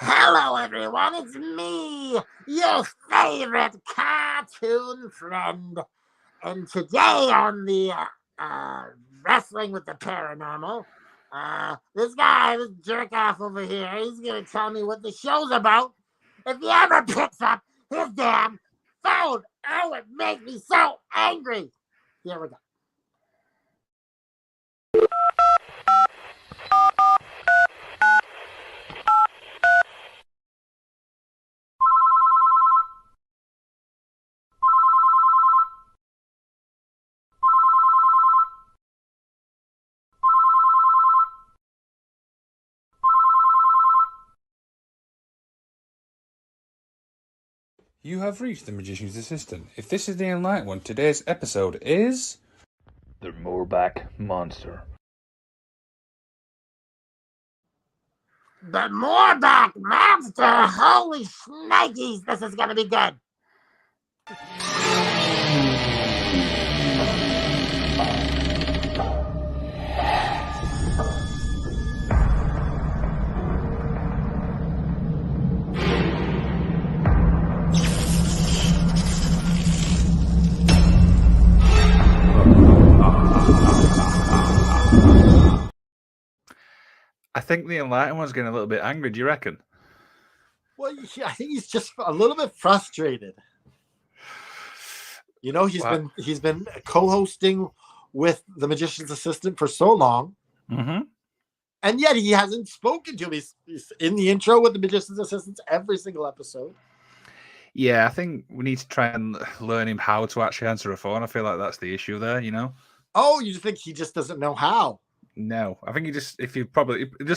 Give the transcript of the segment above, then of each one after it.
Hello, everyone. It's me, your favorite cartoon friend. And today on the Wrestling with the Paranormal, this guy, this jerk off over here, he's going to tell me what the show's about. If he ever picks up his damn phone, oh, it makes me so angry. Here we go. You have reached the Magician's Assistant. If this is the Enlightened one, today's episode is... The Morbach Monster. The Morbach Monster! Holy shnikes, this is gonna be good! I think the Enlightened one's getting a little bit angry, do you reckon? Well, I think he's just a little bit frustrated. You know, he's been co-hosting with the Magician's Assistant for so long, and yet he hasn't spoken to him. He's in the intro with the Magician's Assistants every single episode. Yeah, I think we need to try and learn him how to actually answer a phone. I feel like that's the issue there, you know? Oh, you think he just doesn't know how? No, I think he just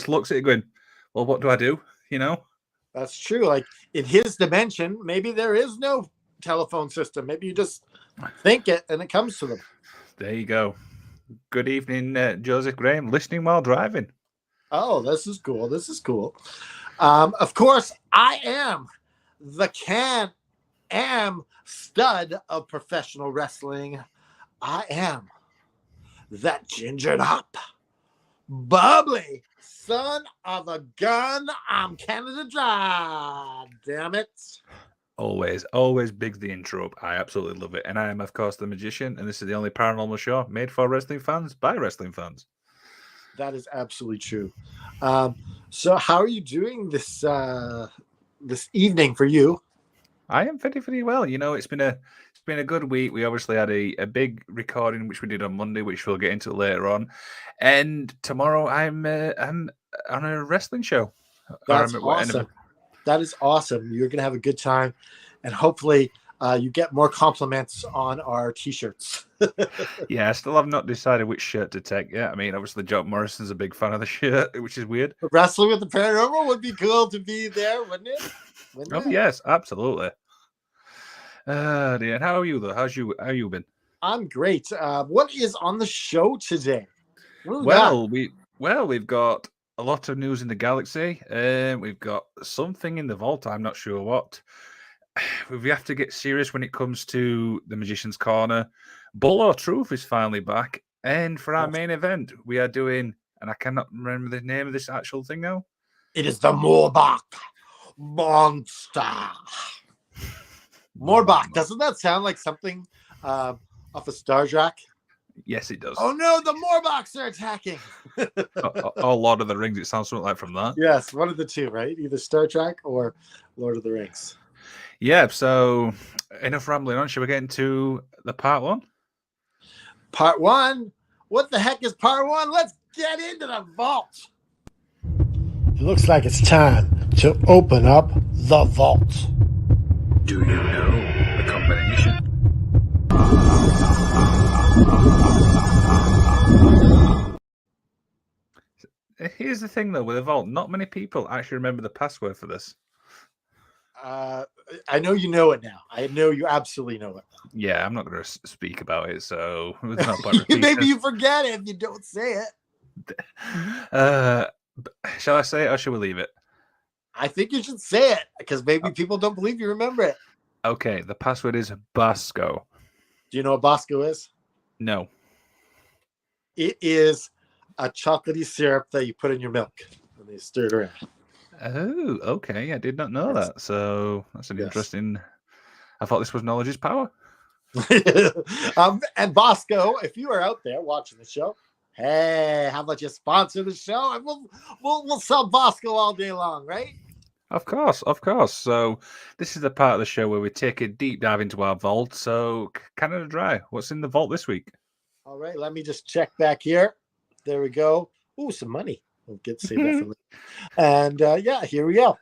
looks at it going, well, what do I do? You know? That's true. Like in his dimension, maybe there is no telephone system. Maybe you just think it and it comes to them. There you go. Good evening, Joseph Graham, listening while driving. Oh, this is cool. This is cool. Of course, I am the am stud of professional wrestling. I am that gingered up, bubbly son of a gun. I'm Canada Dry. Damn it. Always bigs the intro up. I absolutely love it. And I am, of course, the Magician, and this is the only paranormal show made for wrestling fans by wrestling fans. That is absolutely true. So how are you doing this this evening for you? I am pretty well. You know, it's been a good week. We obviously had a big recording which we did on Monday, which we'll get into later on. And tomorrow I'm on a wrestling show. That's awesome. That is awesome. You're gonna have a good time, and hopefully you get more compliments on our t-shirts. Yeah, I still have not decided which shirt to take yet. I mean, obviously John Morrison's a big fan of the shirt, which is weird. Wrestling with the Paranormal would be cool to be there, wouldn't it? Yes, absolutely. Dear, how are you though? How you been? I'm great. What is on the show today? We've got a lot of news in the galaxy. We've got something in the vault. I'm not sure what. We have to get serious when it comes to the Magician's Corner. Bull or Truth is finally back. And for our main event, we are doing, and I cannot remember the name of this actual thing now. It is the Morbach Monster. Morbach. Doesn't that sound like something off of Star Trek? Yes, it does. Oh no, the Morbachs are attacking. Lord of the Rings, it sounds something like from that. Yes, one of the two, right? Either Star Trek or Lord of the Rings. Yeah, so enough rambling on. Should we get into the part one? Part one? What the heck is part one? Let's get into the vault. It looks like it's time to open up the vault. Do you know the combination? Here's the thing, though, with the vault, not many people actually remember the password for this. I know you know it now. I know you absolutely know it. Yeah, I'm not going to speak about it, so maybe you forget it if you don't say it. Shall I say it or shall we leave it? I think you should say it because maybe people don't believe you remember it. Okay, the password is Bosco. Do you know what Bosco is? No. It is a chocolatey syrup that you put in your milk and you stir it around. Oh, okay. I did not know Yes. that. So that's an Yes. interesting. I thought this was knowledge is power. And Bosco, if you are out there watching the show, hey, how about you sponsor the show and we'll sell Bosco all day long, right? Of course, of course. So this is the part of the show where we take a deep dive into our vault. So Canada Dry, what's in the vault this week? All right, let me just check back here. There we go. Ooh, some money. We'll get to save that for later. And yeah, here we go.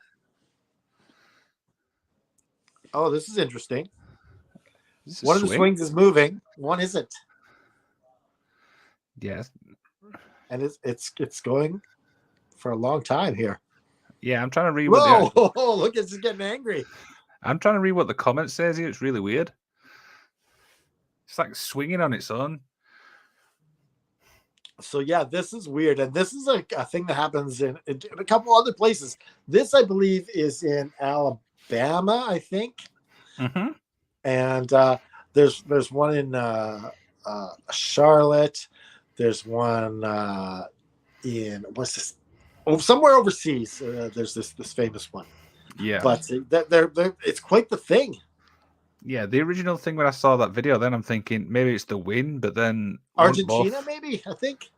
Oh, this is interesting. One of the swings is moving. One isn't. Yes. And it's going for a long time here. Yeah, I'm trying to read. Whoa! Look, it's getting angry. I'm trying to read what the comment says here. It's really weird. It's like swinging on its own. So yeah, this is weird, and this is a thing that happens in a couple other places. This, I believe, is in Alabama, I think. Mm-hmm. And there's one in Charlotte. There's one in what's this? Oh, somewhere overseas. There's this famous one. Yeah, but they're it's quite the thing. Yeah, the original thing when I saw that video, then I'm thinking maybe it's the wind, but then Argentina, maybe, I think.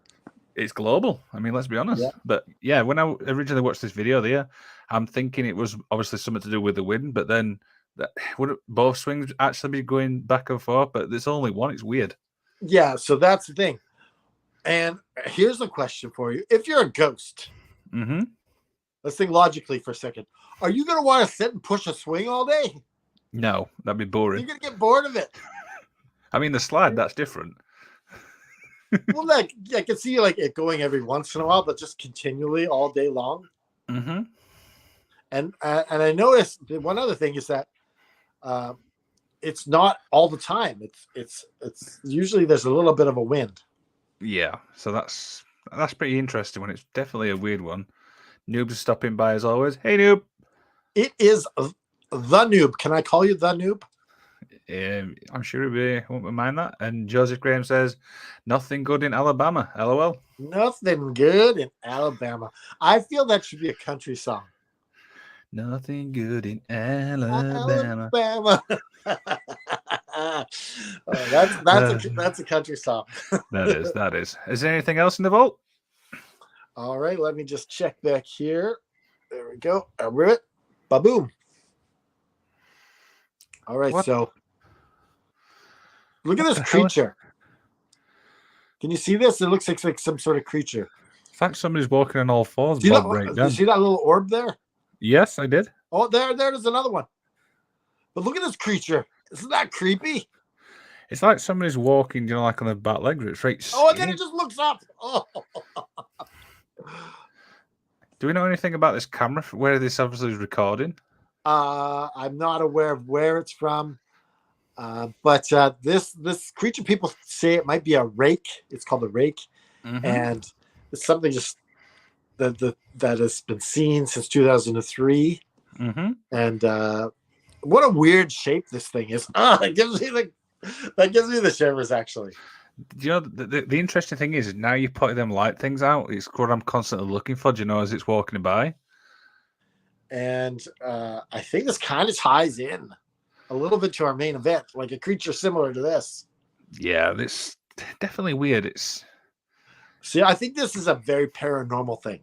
It's global. I mean, let's be honest. Yeah. But yeah, when I originally watched this video there, I'm thinking it was obviously something to do with the wind, but then would both swings actually be going back and forth? But there's only one. It's weird. Yeah, so that's the thing. And here's a question for you. If you're a ghost, let's think logically for a second. Are you going to want to sit and push a swing all day? No, that'd be boring. You're going to get bored of it. I mean, the slide, that's different. Well, like I can see like it going every once in a while, but just continually all day long. Mm-hmm. And I noticed one other thing is that it's not all the time. It's usually there's a little bit of a wind. Yeah, so that's pretty interesting. When it's definitely a weird one. Noob's stopping by as always. Hey, Noob. It is the Noob. Can I call you the Noob? I'm sure he won't mind that. And Joseph Graham says, "Nothing good in Alabama." LOL. Nothing good in Alabama. I feel that should be a country song. Nothing good in Alabama. That's a country song. That is. Is there anything else in the vault? All right, let me just check back here. There we go. Ribbit. Ba-boom. All right, so look at this creature. Can you see this? It looks like some sort of creature. It's like somebody's walking on all fours. Do you see that little orb there? Yes, I did. Oh, there's another one. But look at this creature. Isn't that creepy? It's like somebody's walking, like on their back legs. It's right. Oh, and then it just looks up. Oh. Do we know anything about this camera? Where this obviously is recording? I'm not aware of where it's from. But this creature, people say it might be a rake. It's called a rake. Mm-hmm. And it's something just that has been seen since 2003. Mm-hmm. And what a weird shape this thing is. That gives me the shivers, actually. Do you know the interesting thing is now you put them light things out. It's what I'm constantly looking for. Do you know as it's walking by? And I think this kind of ties in a little bit to our main event, like a creature similar to this. Yeah, this definitely weird. See, I think this is a very paranormal thing.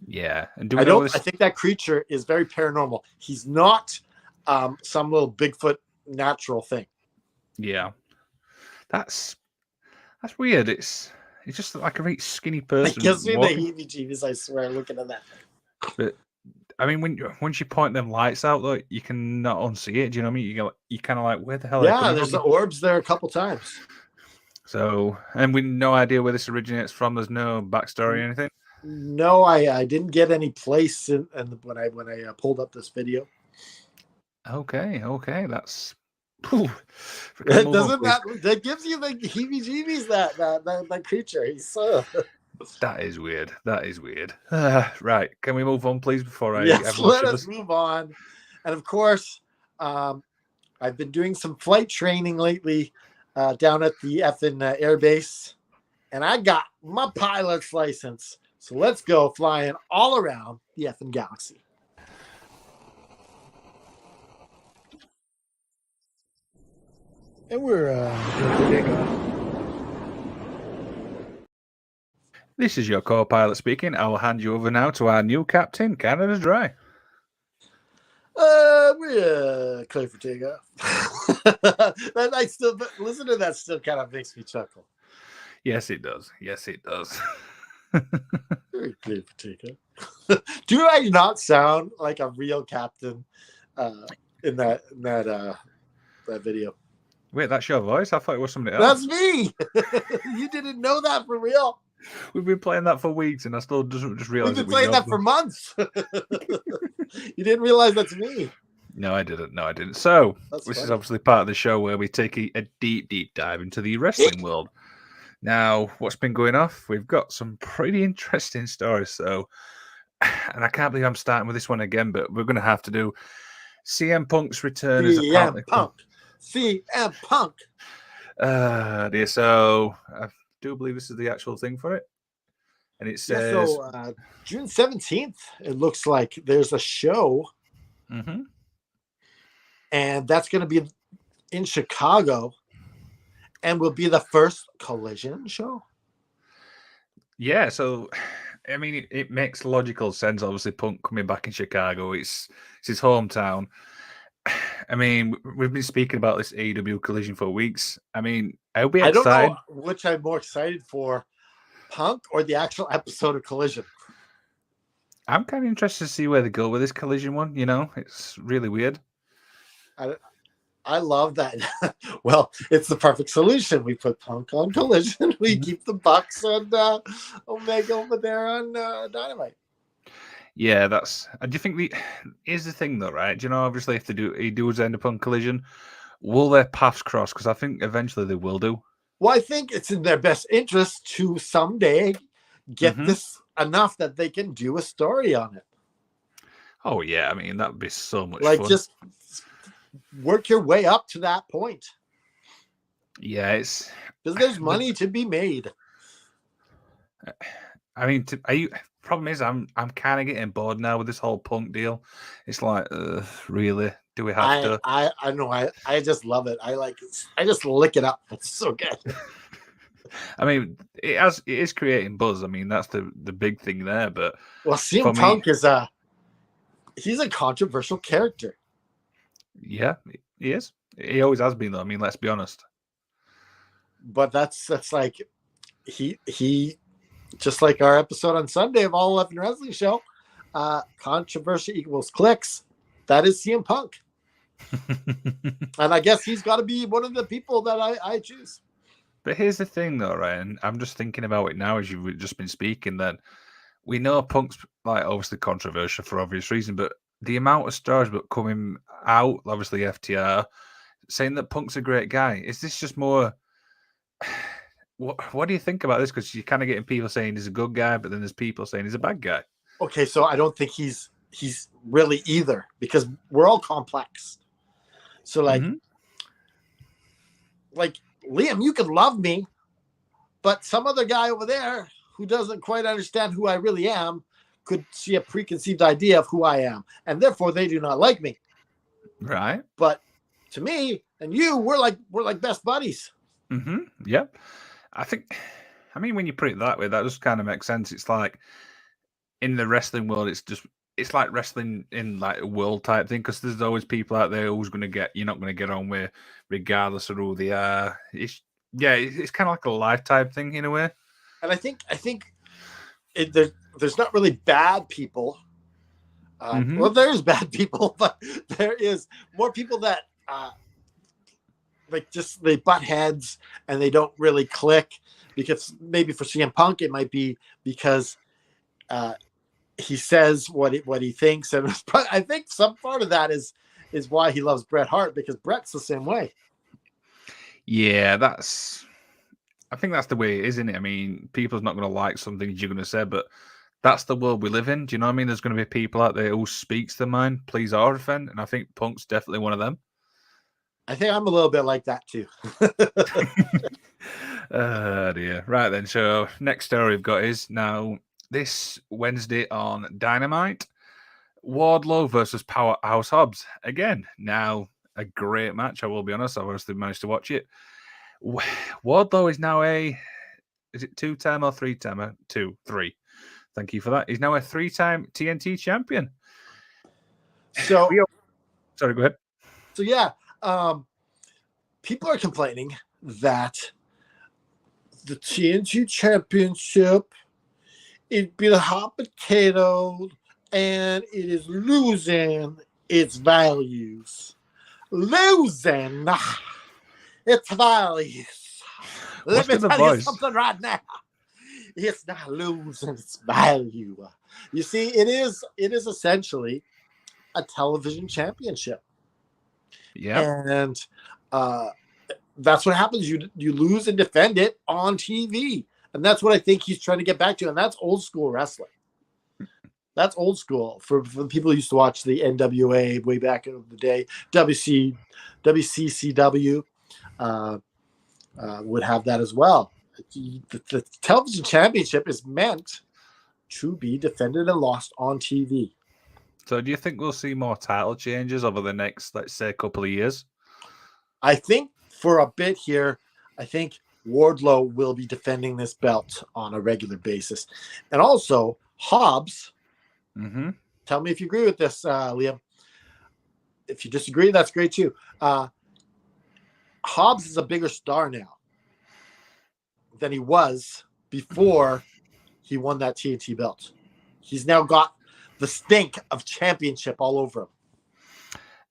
Yeah, and I think that creature is very paranormal. He's not some little Bigfoot natural thing. Yeah, that's weird. It's just like a very skinny person. It gives me the heebie-jeebies, I swear, looking at that. But I mean, once you point them lights out, though, you can not unsee it. Do you know what I mean? You kind of like, where the hell? Yeah, there's the orbs there a couple times. So, and we no idea where this originates from. There's no backstory or anything. No, I didn't get any place when I pulled up this video. Okay, that's. That gives you the heebie-jeebies. That creature. He's That is weird. Right. Can we move on, please, before I... Yes, let us move on. And, of course, I've been doing some flight training lately down at the effing air base. And I got my pilot's license. So let's go flying all around the effing galaxy. And we're This is your co-pilot speaking. I will hand you over now to our new captain, Canada Dry. we're clear for takeoff. I still listen to that. Still kind of makes me chuckle. Yes, it does. Yes, it does. Very clear for takeoff. Do I not sound like a real captain in that video? Wait, that's your voice? I thought it was somebody else. That's me. You didn't know that for real. We've been playing that for weeks, and I still just realized we've been playing that for months. You didn't realize that's me. No, I didn't. No, I didn't. So That's this funny. is obviously part of the show where we take a deep dive into the wrestling world. Now, what's been going off? We've got some pretty interesting stories. So, and I can't believe I'm starting with this one again, but we're going to have to do CM Punk's return as apparently. CM Punk. Dear. So I do believe this is the actual thing for it, and it says June 17th. It looks like there's a show, and that's going to be in Chicago, and will be the first Collision show. Yeah, so I mean, it makes logical sense. Obviously, Punk coming back in Chicago, it's his hometown. I mean, we've been speaking about this AEW Collision for weeks. I mean, I'll be excited. I don't know which I'm more excited for, Punk or the actual episode of Collision. I'm kind of interested to see where they go with this Collision one. You know, it's really weird. I love that. Well, it's the perfect solution. We put Punk on Collision. We keep the Bucks and Omega over there on Dynamite. Yeah, that's. Do you think here's the thing though, right? Do you know, obviously, if he does end up on Collision, will their paths cross? Because I think eventually they will do. Well, I think it's in their best interest to someday get this enough that they can do a story on it. Oh yeah, I mean that'd be so much fun. Just work your way up to that point. Yeah, it's because there's money to be made. I mean, problem is, I'm kind of getting bored now with this whole Punk deal. It's like, really? Do we have to? I know. I just love it. I just lick it up. It's so good. I mean, it is creating buzz. I mean, that's the big thing there. But CM Punk he's a controversial character. Yeah, he is. He always has been, though. I mean, let's be honest. But that's like he just like our episode on Sunday of All 11 Wrestling Show, controversy equals clicks. That is CM Punk. And I guess he's got to be one of the people that I choose. But here's the thing, though, right? And I'm just thinking about it now as you've just been speaking, that we know Punk's like obviously controversial for obvious reason, but the amount of stories but coming out, obviously FTR, saying that Punk's a great guy, is this just more... What do you think about this? Because you're kind of getting people saying he's a good guy, but then there's people saying he's a bad guy. Okay, so I don't think he's really either, because we're all complex. So like Liam, you can love me, but some other guy over there who doesn't quite understand who I really am could see a preconceived idea of who I am, and therefore they do not like me. Right. But to me and you, we're like best buddies. Yeah. I mean, when you put it that way, that just kind of makes sense. It's like in the wrestling world, it's like wrestling in like a world type thing, because there's always people out there who's you're not going to get on with, regardless of who they are. It's kind of like a life type thing in a way. And I think there's not really bad people. Well, there's bad people, but there is more people that they butt heads and they don't really click, because maybe for CM Punk it might be because he says what he thinks, and I think some part of that is why he loves Bret Hart, because Bret's the same way. Yeah, I think that's the way it is, isn't it? I mean, people's not going to like some things you're going to say, but that's the world we live in. Do you know what I mean? There's going to be people out there who speaks their mind, please or offend, and I think Punk's definitely one of them. I think I'm a little bit like that too. Oh dear. Right then, so next story we've got is now this Wednesday on Dynamite. Wardlow versus Powerhouse Hobbs. Again, now a great match, I will be honest. I've obviously managed to watch it. Wardlow is now is it 2-time or 3-timer? 3. Thank you for that. He's now a 3-time TNT champion. So, sorry, go ahead. So yeah, people are complaining that the TNT championship it'd be the hot potato and it is losing its values. Losing its values. Let me tell you something right now. It's not losing its value. You see, it is essentially a television championship. Yeah. And that's what happens. You lose and defend it on TV. And that's what I think he's trying to get back to. And that's old school wrestling. That's old school for the people who used to watch the NWA way back in the day. WCCW would have that as well. The television championship is meant to be defended and lost on TV. So do you think we'll see more title changes over the next, let's say, couple of years? I think for a bit here, I think Wardlow will be defending this belt on a regular basis. And also, Hobbs, tell me if you agree with this, Liam. If you disagree, that's great too. Hobbs is a bigger star now than he was before he won that TNT belt. He's now got the stink of championship all over him.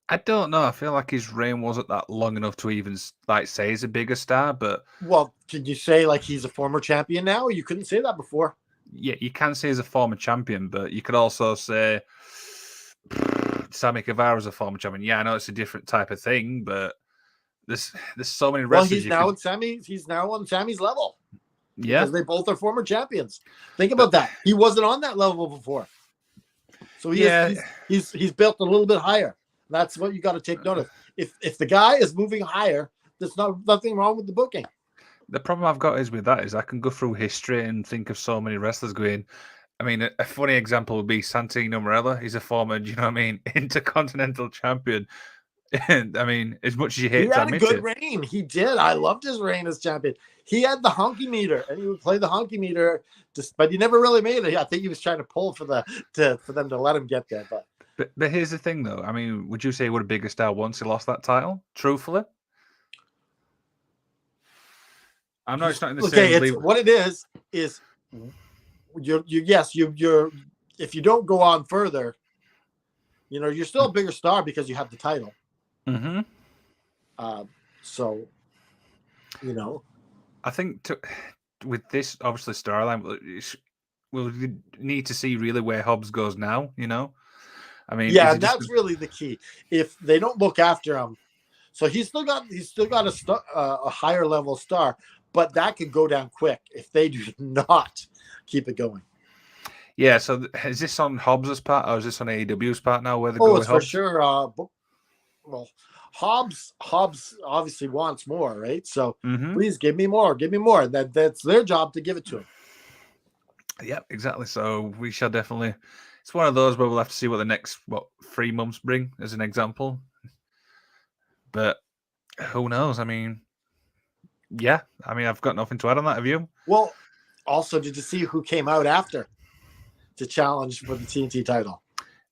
I don't know. I feel like his reign wasn't that long enough to even say he's a bigger star. But well, can you say like he's a former champion now? You couldn't say that before. Yeah, you can say he's a former champion, but you could also say Sammy Guevara's a former champion. Yeah, I know it's a different type of thing, but there's so many wrestlers. Well, he's now on Sammy's level. Yeah, because they both are former champions. Think about that. He wasn't on that level before, so he's built a little bit higher. That's what you got to take note of. If the guy is moving higher, there's nothing wrong with the booking. The problem I've got is with that is I can go through history and think of so many wrestlers going. I mean, a funny example would be Santino Marella. He's a former, Intercontinental champion. And I mean, as much as you hate to admit it, he had a good reign. He did. I loved his reign as champion. He had the honky meter, and he would play the honky meter, but he never really made it. I think he was trying to pull for them to let him get there. But here's the thing, though. I mean, would you say he would have bigger star once he lost that title? Truthfully, I'm not. It's not in the same. Okay, what it is you're if you don't go on further, you're still a bigger star because you have the title. Mm-hmm. So, I think with this obviously storyline, we'll need to see really where Hobbs goes now. I mean, yeah, that's really the key. If they don't look after him, so he's still got a higher level star, but that could go down quick if they do not keep it going. Yeah. So is this on Hobbs' part or is this on AEW's part now? Where they go with for Hobbs? Sure. Well, Hobbs obviously wants more, right? So please give me more. That's their job to give it to him. Yeah, exactly. So we shall definitely. It's one of those where we'll have to see what the next 3 months bring, as an example. But who knows? I mean, yeah. I mean, I've got nothing to add on that. Have you? Well, also, did you see who came out after to challenge for the TNT title?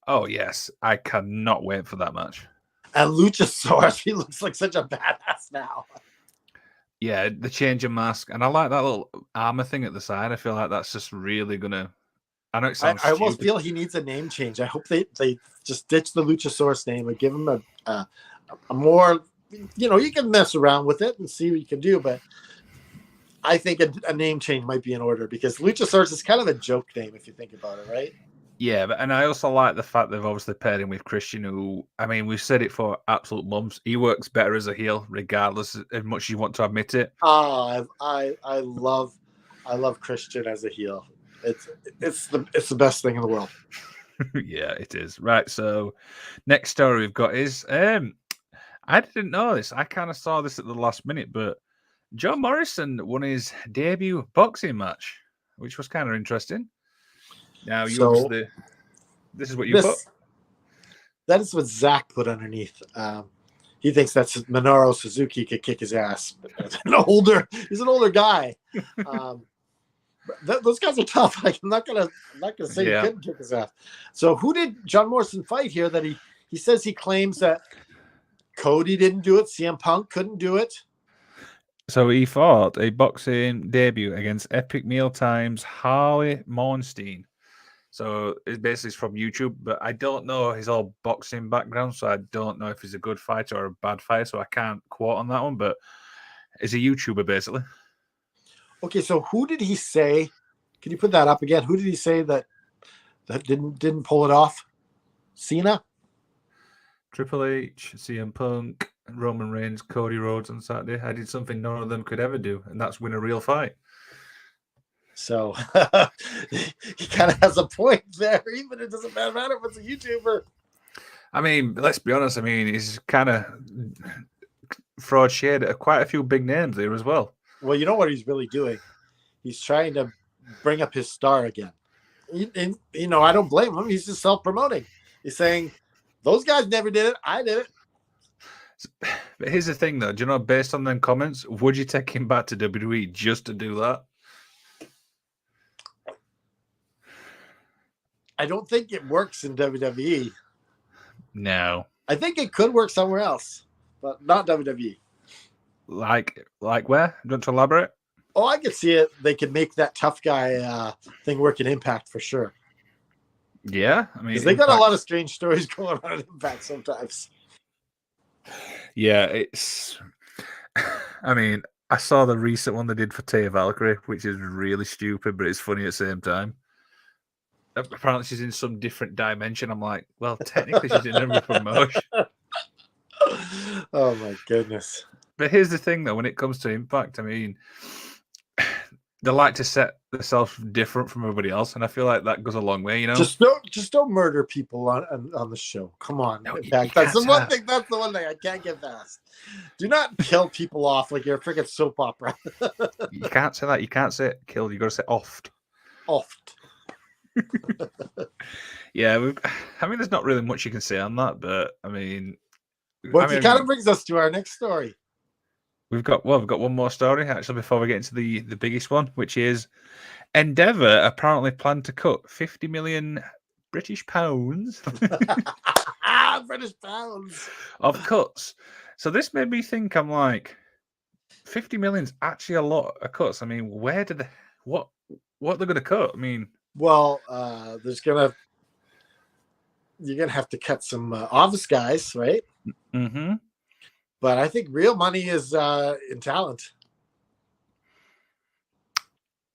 Oh yes, I cannot wait for that match. And Luchasaurus, he looks like such a badass now. Yeah, the change of mask, and I like that little armor thing at the side. I feel like that's just really gonna. I know it sounds. I almost feel he needs a name change. I hope they just ditch the Luchasaurus name and give him a more. You can mess around with it and see what you can do, but I think a name change might be in order because Luchasaurus is kind of a joke name if you think about it, right? Yeah, and I also like the fact they've obviously paired him with Christian, who, I mean, we've said it for absolute months. He works better as a heel, regardless as much as you want to admit it. Oh, I love Christian as a heel. It's the best thing in the world. Yeah, it is. Right, so next story we've got is I didn't know this. I kind of saw this at the last minute, but John Morrison won his debut boxing match, which was kind of interesting. Now you So obviously, this is what you put. That is what Zach put underneath. He thinks that's Minoru Suzuki could kick his ass. He's an older guy. Those guys are tough. Like, I'm not gonna say he couldn't kick his ass. So who did John Morrison fight here? That he says he claims that Cody didn't do it. CM Punk couldn't do it. So he fought a boxing debut against Epic Mealtime's Harley Mornstein. So it's basically from YouTube, but I don't know his whole boxing background, so I don't know if he's a good fighter or a bad fighter, so I can't quote on that one, but he's a YouTuber, basically. Okay, so who did he say? Can you put that up again? Who did he say that didn't pull it off? Cena? Triple H, CM Punk, Roman Reigns, Cody Rhodes on Saturday. I did something none of them could ever do, and that's win a real fight. So he kind of has a point there, even it doesn't matter if it's a YouTuber. I mean, let's be honest. I mean, he's kind of fraud shade at quite a few big names there as well. Well, you know what he's really doing? He's trying to bring up his star again. And, I don't blame him. He's just self-promoting. He's saying, those guys never did it. I did it. But here's the thing, though. Do you know, based on them comments, would you take him back to WWE just to do that? I don't think it works in WWE. No. I think it could work somewhere else, but not WWE. Like where? Do you want to elaborate? Oh, I could see it. They could make that tough guy thing work in Impact for sure. Yeah, I mean, because they got a lot of strange stories going on in Impact sometimes. Yeah, it's. I mean, I saw the recent one they did for Taya Valkyrie, which is really stupid, but it's funny at the same time. Apparently, she's in some different dimension. I'm like, well, technically, she's in every promotion. Oh my goodness! But here's the thing, though. When it comes to Impact, I mean, they like to set themselves different from everybody else, and I feel like that goes a long way. Just don't murder people on the show. Come on, no, Impact. That's the one thing. That's the one thing I can't get past. Do not kill people off like you're a freaking soap opera. You can't say that. You can't say kill. You got to say oft. Oft. Yeah, I mean, there's not really much you can say on that, but I mean, it kind of brings us to our next story. We've got one more story actually before we get into the biggest one, which is Endeavour apparently plan to cut 50 million British pounds British pounds of cuts. So this made me think, I'm like, 50 million's actually a lot of cuts. I mean, where did what they're going to cut? I mean, well, you're gonna have to cut some office guys, right? Mm-hmm. But I think real money is in talent.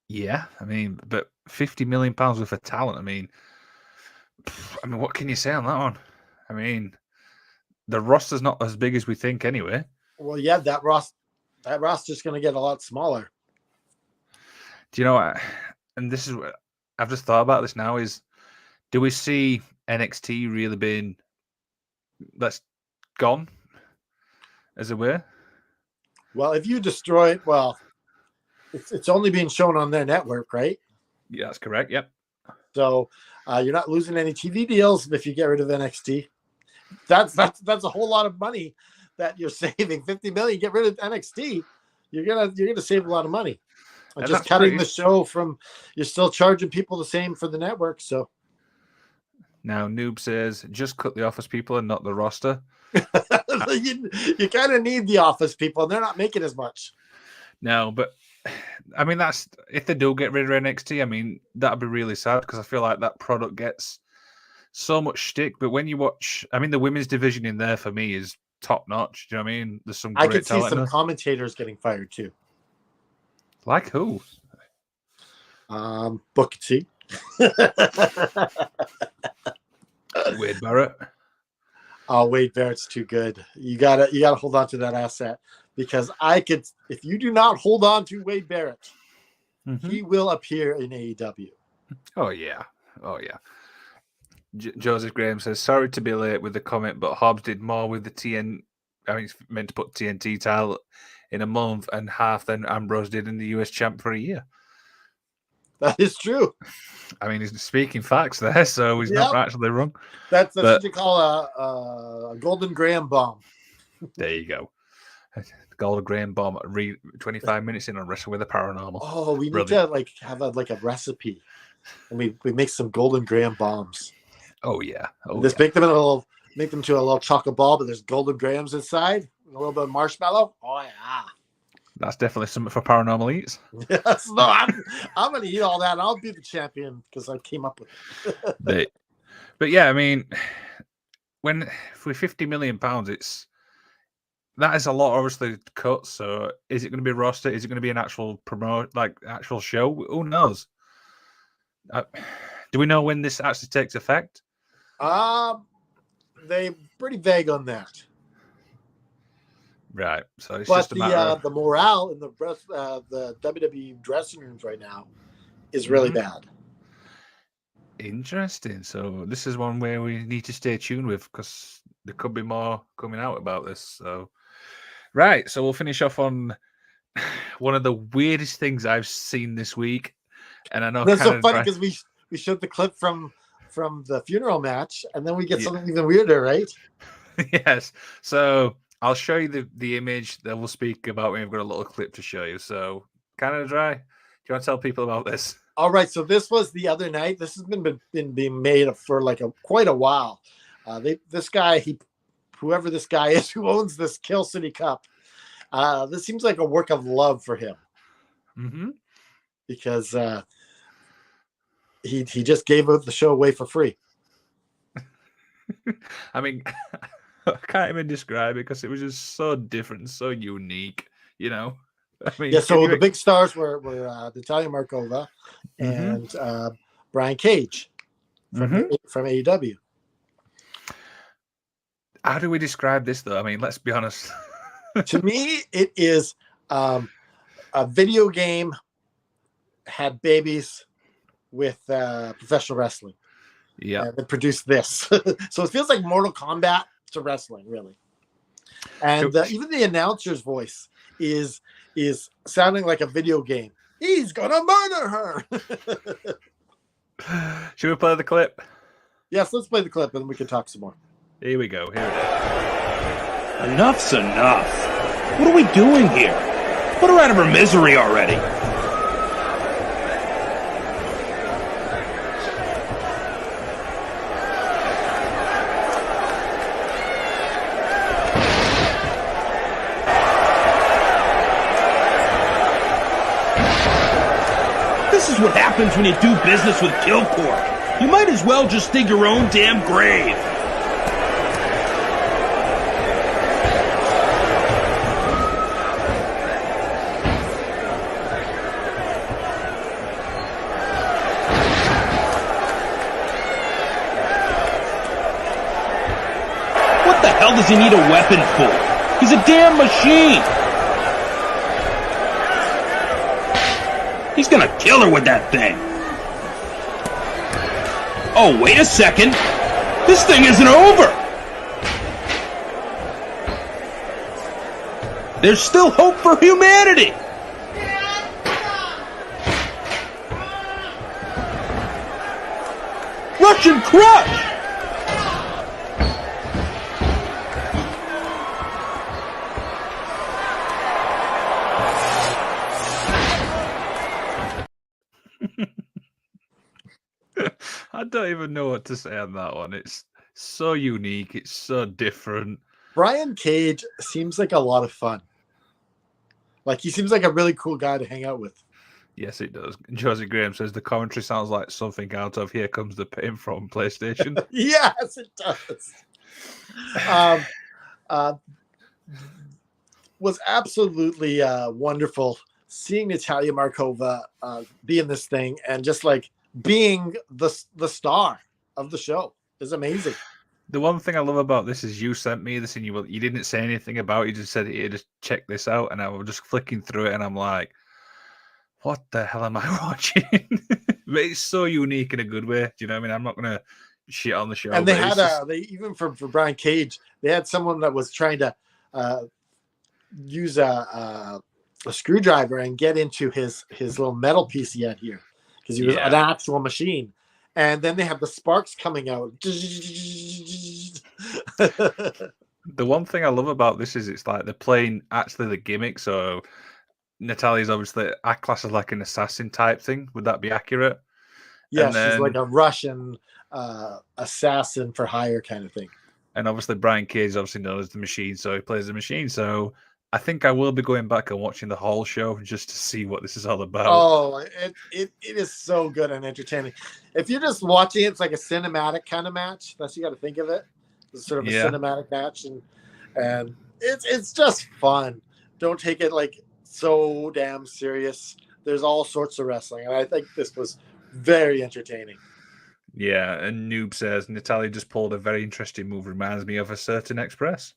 Yeah, I mean, but 50 million pounds worth of talent. I mean, what can you say on that one? I mean, the roster's not as big as we think, anyway. Well, yeah, that roster's going to get a lot smaller. Do you know what? And this is what I've just thought about this now: is do we see NXT really being gone, as it were? Well, if you destroy it, well, it's only being shown on their network, right? Yeah, that's correct. Yep. So you're not losing any TV deals if you get rid of NXT. That's a whole lot of money that you're saving. 50 million. Get rid of NXT, you're gonna save a lot of money. And just cutting the show from, you're still charging people the same for the network. So now Noob says just cut the office people and not the roster. you kind of need the office people, and they're not making as much. No, but I mean, that's if they do get rid of NXT. I mean, that'd be really sad because I feel like that product gets so much shtick. But when you watch, I mean, the women's division in there for me is top notch. Do you know what I mean? There's some great I could see some there. commentators getting fired too. Like who? Booker T. Wade Barrett. Oh, Wade Barrett's too good. You gotta hold on to that asset, because if you do not hold on to Wade Barrett, he will appear in AEW. Oh yeah. Joseph Graham says, sorry to be late with the comment, but Hobbs did more with the TN. I mean, he's meant to put TNT title in a month and half than Ambrose did in the US champ for a year. That is true. I mean, he's speaking facts there, so he's not actually wrong. That's what you call a Golden Graham bomb. There you go. Golden Graham bomb. 25 minutes in on Wrestling with the Paranormal. Oh, we need to like have a recipe, and we make some Golden Graham bombs. Oh yeah. Just make them to a little chocolate ball, but there's Golden Grahams inside, and a little bit of marshmallow. Oh yeah. That's definitely something for Paranormal Eats. Yes, no, I'm gonna eat all that, and I'll be the champion because I came up with it. But yeah, I mean, with £50 million, that is a lot, obviously, cut. So, is it going to be roster? Is it going to be an actual actual show? Who knows? Do we know when this actually takes effect? They're pretty vague on that. Right. So it's but just a matter of... the morale in the WWE dressing rooms right now is really bad. Interesting. So this is one where we need to stay tuned with, because there could be more coming out about this. So right. So we'll finish off on one of the weirdest things I've seen this week, and I know that's so funny because we showed the clip from the funeral match, and then we get something even weirder, right? Yes. So I'll show you the image that we'll speak about when we've got a little clip to show you. So, Canada Dry, do you want to tell people about this? All right. So this was the other night. This has been being made for quite a while. Whoever this guy is who owns this Kill City Cup, this seems like a work of love for him. Mm-hmm. Because he just gave the show away for free. I mean, I can't even describe it because it was just so different, so unique, I mean, yeah. So the big stars were Natalia Markova and Brian Cage from AEW. How do we describe this, though? I mean, let's be honest. To me, it is a video game had babies with professional wrestling. Yeah, and they produced this, so it feels like Mortal Kombat to wrestling, really. And even the announcer's voice is sounding like a video game. He's gonna murder her. Should we play the clip? Yes, let's play the clip, and then we can talk some more. Here we go. Enough's enough. What are we doing here? Put her out of her misery already. This is what happens when you do business with Killcorp. You might as well just dig your own damn grave. What the hell does he need a weapon for? He's a damn machine. He's gonna kill her with that thing. Oh, wait a second. This thing isn't over. There's still hope for humanity. Russian crush. I don't even know what to say on that one. It's so unique. It's so different. Brian Cage seems like a lot of fun. Like, he seems like a really cool guy to hang out with. Yes, it does. Josie Graham says the commentary sounds like something out of Here Comes the Pain from PlayStation. Yes, it does. Was absolutely wonderful seeing Natalia Markova be in this thing, and just like being the star of the show is amazing. The one thing I love about this is you sent me this and you didn't say anything about it. You just said, here, just check this out. And I was just flicking through it and I'm like, what the hell am I watching? But it's so unique in a good way. Do you know what I mean? I'm not going to shit on the show. And they had even for Brian Cage, they had someone that was trying to use a screwdriver and get into his little metal piece he had here. because he was Yeah. an actual machine. And then they have the sparks coming out. The one thing I love about this is it's like they're playing actually the gimmick. So Natalia's obviously I class as like an assassin type thing. Would that be accurate? Yeah, And she's then- like a Russian assassin for hire kind of thing. And obviously Brian Cage is obviously known as the Machine, so he plays the Machine. So I think I will be going back and watching the whole show just to see what this is all about. Oh, it is so good and entertaining. If you're just watching it, it's like a cinematic kind of match. That's you got to think of it. It's sort of a Yeah. cinematic match, and it's just fun. Don't take it like so damn serious. There's all sorts of wrestling, and I think this was very entertaining. Yeah, and Noob says Natalia just pulled a very interesting move. Reminds me of a certain Express.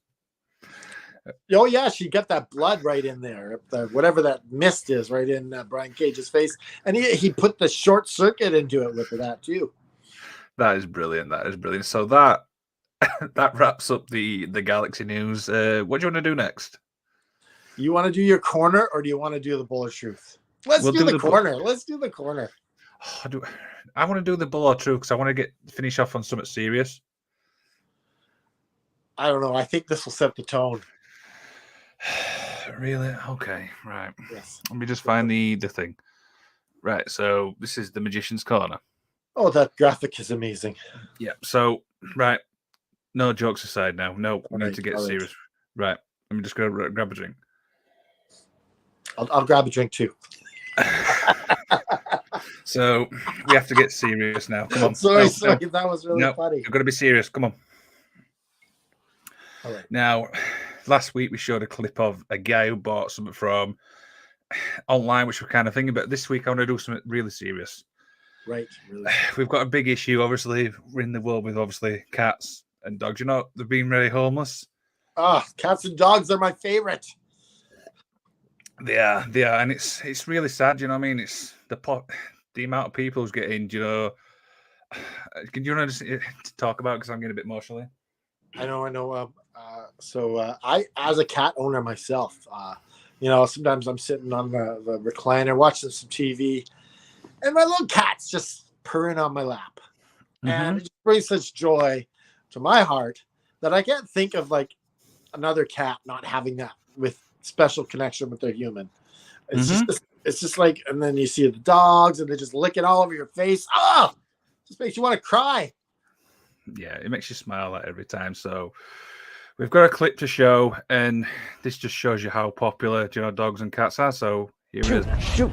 Oh yeah, she got that blood right in there, whatever that mist is, right in Brian Cage's face, and he put the short circuit into it with that too. That is brilliant. That is brilliant. So that that wraps up the Galaxy news. What do you want to do next? You want to do your corner, or do you want to do the Bull of Truth? Let's We'll do do the the bull- corner. Let's do the corner. I want to do the Bull or True because I want to finish off on something serious. I don't know. I think this will set the tone. Really? Okay, right. Yes. Let me just find the thing. Right, so this is the Magician's Corner. Oh, that graphic is amazing. Yeah. So, right. No jokes aside now. No, we need Alright, to get alright. serious. Right. Let me just go grab a drink. I'll grab a drink too. So we have to get serious now. Come on. Sorry, No, no, that was really no, funny. you've got to be serious. Come on. All right. Now, last week we showed a clip of a guy who bought something from online, which we're kind of thinking, but this week I want to do something really serious. Right. Really. We've got a big issue, obviously. We're in the world with obviously cats and dogs. You know, they've been really homeless. Cats and dogs are my favorite. They are, and it's really sad. You know what I mean? It's the amount of people who's getting. You know, can you just talk about because I'm getting a bit emotional here. I know. I, as a cat owner myself, sometimes I'm sitting on the recliner watching some TV, and my little cat's just purring on my lap, and it just brings such joy to my heart that I can't think of like another cat not having that with special connection with their human. It's just like, and then you see the dogs and they're just licking all over your face. Just makes you want to cry. Yeah, it makes you smile like every time. So we've got a clip to show, and this just shows you how popular dogs and cats are. So here it is. Shoot.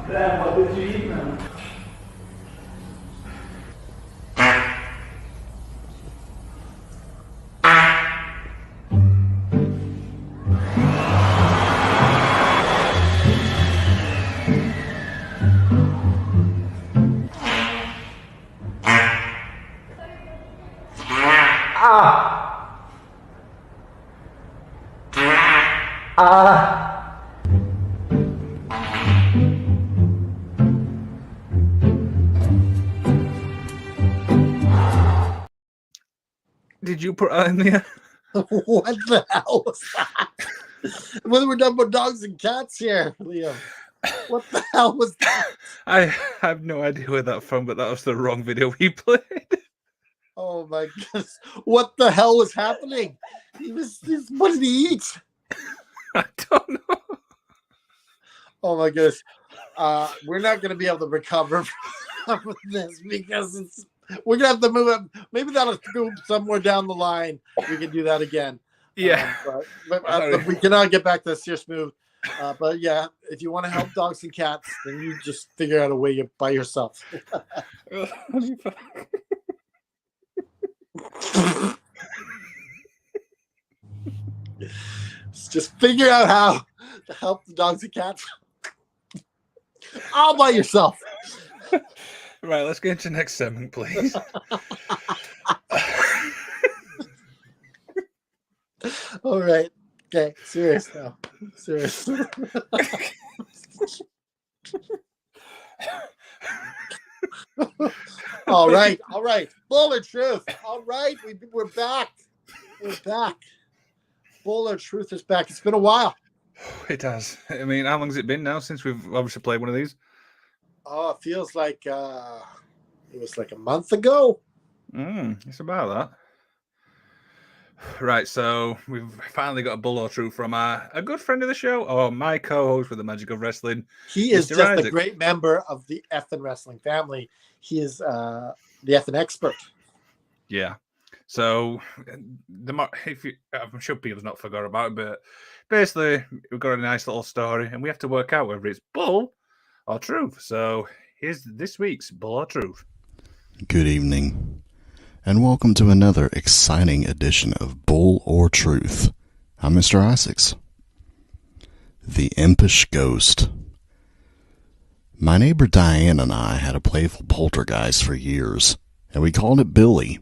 Dad, what did you eat now? Did you put that in there? What the hell was that? Whether we're done with dogs and cats here, Liam. What the hell was that? I have no idea where that's from, but that was the wrong video we played. Oh my goodness. What the hell was happening? What did he eat? I don't know. Oh my goodness. We're not going to be able to recover from this because we're going to have to move up. Maybe that'll go somewhere down the line. We can do that again. Yeah. But we cannot get back to the serious move. But yeah, if you want to help dogs and cats, then you just figure out a way by yourself. Just figure out how to help the dogs and cats all by yourself. Right, let's get into the next segment, please. All right. Okay. Serious now. Serious. All right. All right. Bull or truth. All right. We're back. We're back. Bull or truth is back. It's been a while. It has. I mean, how long has it been now since we've obviously played one of these? Oh, it feels like it was like a month ago. It's about that. Right, so we've finally got a bull or truth from a good friend of the show, or my co-host with the Magic of Wrestling. He is Mr. just a Isaac. great member of the effing wrestling family. He is the effing expert. Yeah. So I'm sure people's not forgot about it, but basically we've got a nice little story, and we have to work out whether it's bull or truth. So here's this week's bull or truth. Good evening, and welcome to another exciting edition of Bull or Truth. I'm Mr. Isaacs, the impish ghost. My neighbor Diane and I had a playful poltergeist for years, and we called it Billy.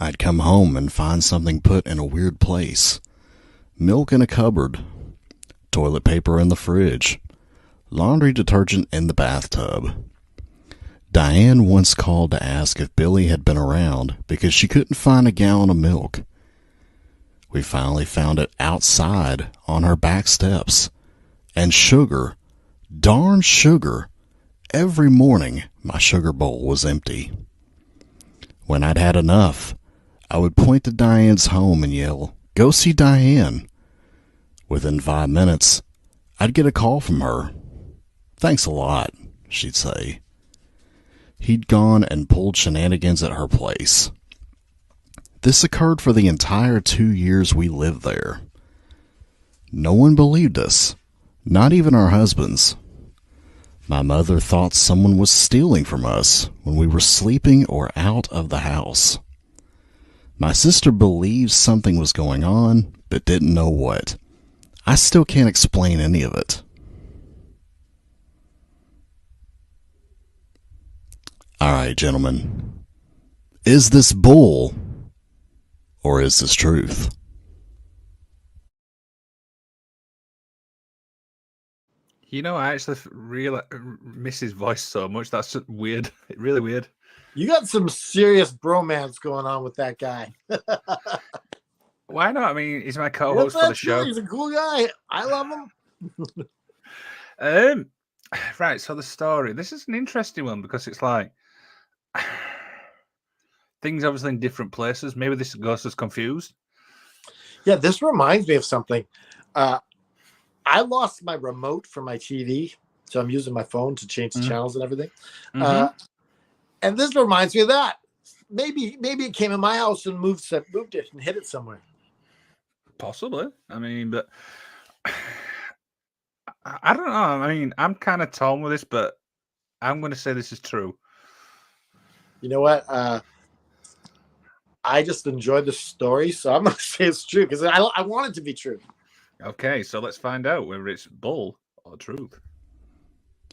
I'd come home and find something put in a weird place. Milk in a cupboard, toilet paper in the fridge, laundry detergent in the bathtub. Diane once called to ask if Billy had been around because she couldn't find a gallon of milk. We finally found it outside on her back steps. And sugar, darn sugar, every morning my sugar bowl was empty. When I'd had enough, I would point to Diane's home and yell, "Go see Diane." Within 5 minutes, I'd get a call from her. "Thanks a lot," she'd say. He'd gone and pulled shenanigans at her place. This occurred for the entire 2 years we lived there. No one believed us, not even our husbands. My mother thought someone was stealing from us when we were sleeping or out of the house. My sister believed something was going on, but didn't know what. I still can't explain any of it. All right, gentlemen. Is this bull or is this truth? You know, I actually really miss his voice so much. That's just weird. Really weird. You got some serious bromance going on with that guy. Why not? I mean, he's my co-host Yes, for the show. He's a cool guy. I love him. Right, so the story. This is an interesting one because it's like things obviously in different places. Maybe this ghost is confused. Yeah, this reminds me of something. I lost my remote for my TV, so I'm using my phone to change the channels and everything. And this reminds me of that. Maybe it came in my house and moved it and hit it somewhere. Possibly. I mean, but I don't know. I mean, I'm kind of torn with this, but I'm going to say this is true. You know what? I just enjoyed the story, so I'm going to say it's true because I want it to be true. Okay, so let's find out whether it's bull or truth.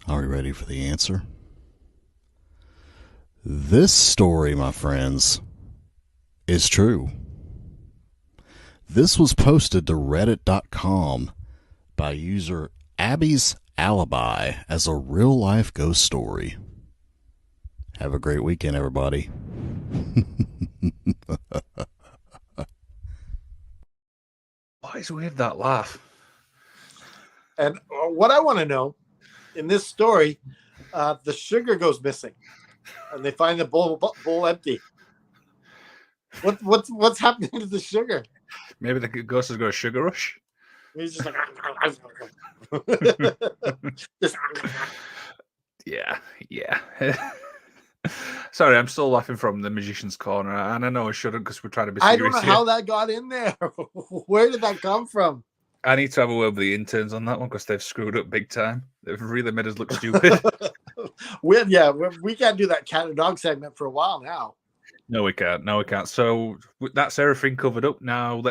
Are we ready for the answer? This story, my friends, is true. This was posted to reddit.com by user Abby's Alibi as a real-life ghost story. Have a great weekend, everybody. Why is weird that laugh? And what I want to know in this story, the sugar goes missing, and they find the bowl empty. What's happening to the sugar? Maybe the ghost has got a sugar rush. He's just like, yeah. Sorry, I'm still laughing from the magician's corner, and I know I shouldn't because we're trying to be serious. I don't know how that got in there. Where did that come from? I need to have a word with the interns on that one because they've screwed up big time. They've really made us look stupid. we can't do that cat and dog segment for a while now. No, we can't. So that's everything covered up. Now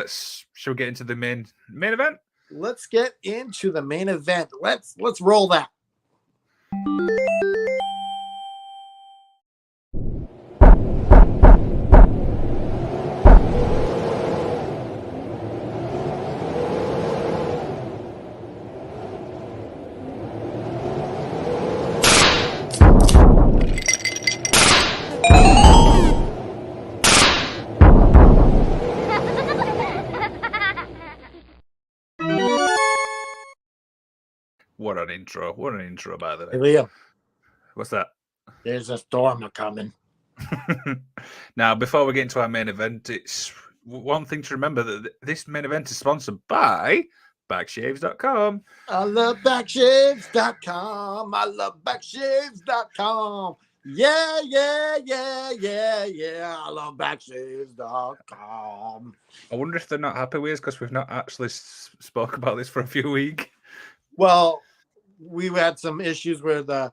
shall we get into the main event? Let's get into the main event. Let's roll that. What an intro. What an intro, by the Hey, way. Liam, What's that? there's a storm a coming. Now, before we get into our main event, it's one thing to remember that this main event is sponsored by backshaves.com. I love backshaves.com. I love backshaves.com. Yeah, yeah, yeah, yeah, yeah. I love backshaves.com. I wonder if they're not happy with us because we've not actually spoke about this for a few weeks. Well, we had some issues where they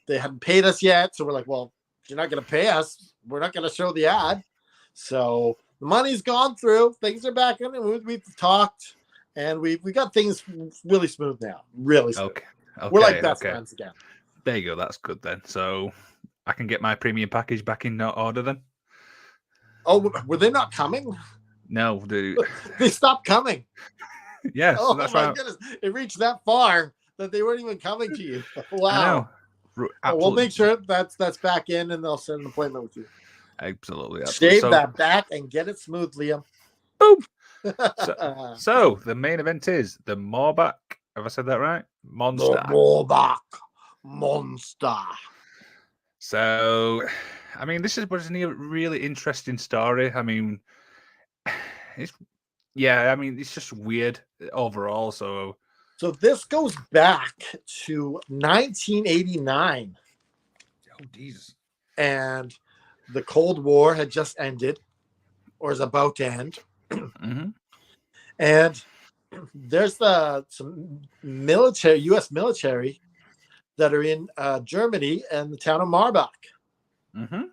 hadn't paid us yet, so we're like, well, if you're not going to pay us, we're not going to show the ad. So the money's gone through. Things are back in, and we've talked, and we got things really smooth now. Really smooth. Okay. We're like best friends again. There you go. That's good then. So I can get my premium package back in order then. Oh, were they not coming? No, dude. They stopped coming. Yes, Oh that's my right. goodness! It reached that far that they weren't even coming to you. Wow. Well, we'll make sure that's back in, and they'll set an appointment with you. Absolutely. Shave that back and get it smooth, Liam. Boom. So the main event is the Morbach. Have I said that right? Monster. The Morbach Monster. So, I mean, this was a really interesting story. I mean, it's just weird overall. So this goes back to 1989. Oh, Jesus. And the Cold War had just ended, or is about to end. Mm-hmm. And there's some military, U.S. military, that are in Germany and the town of Morbach. Mm-hmm.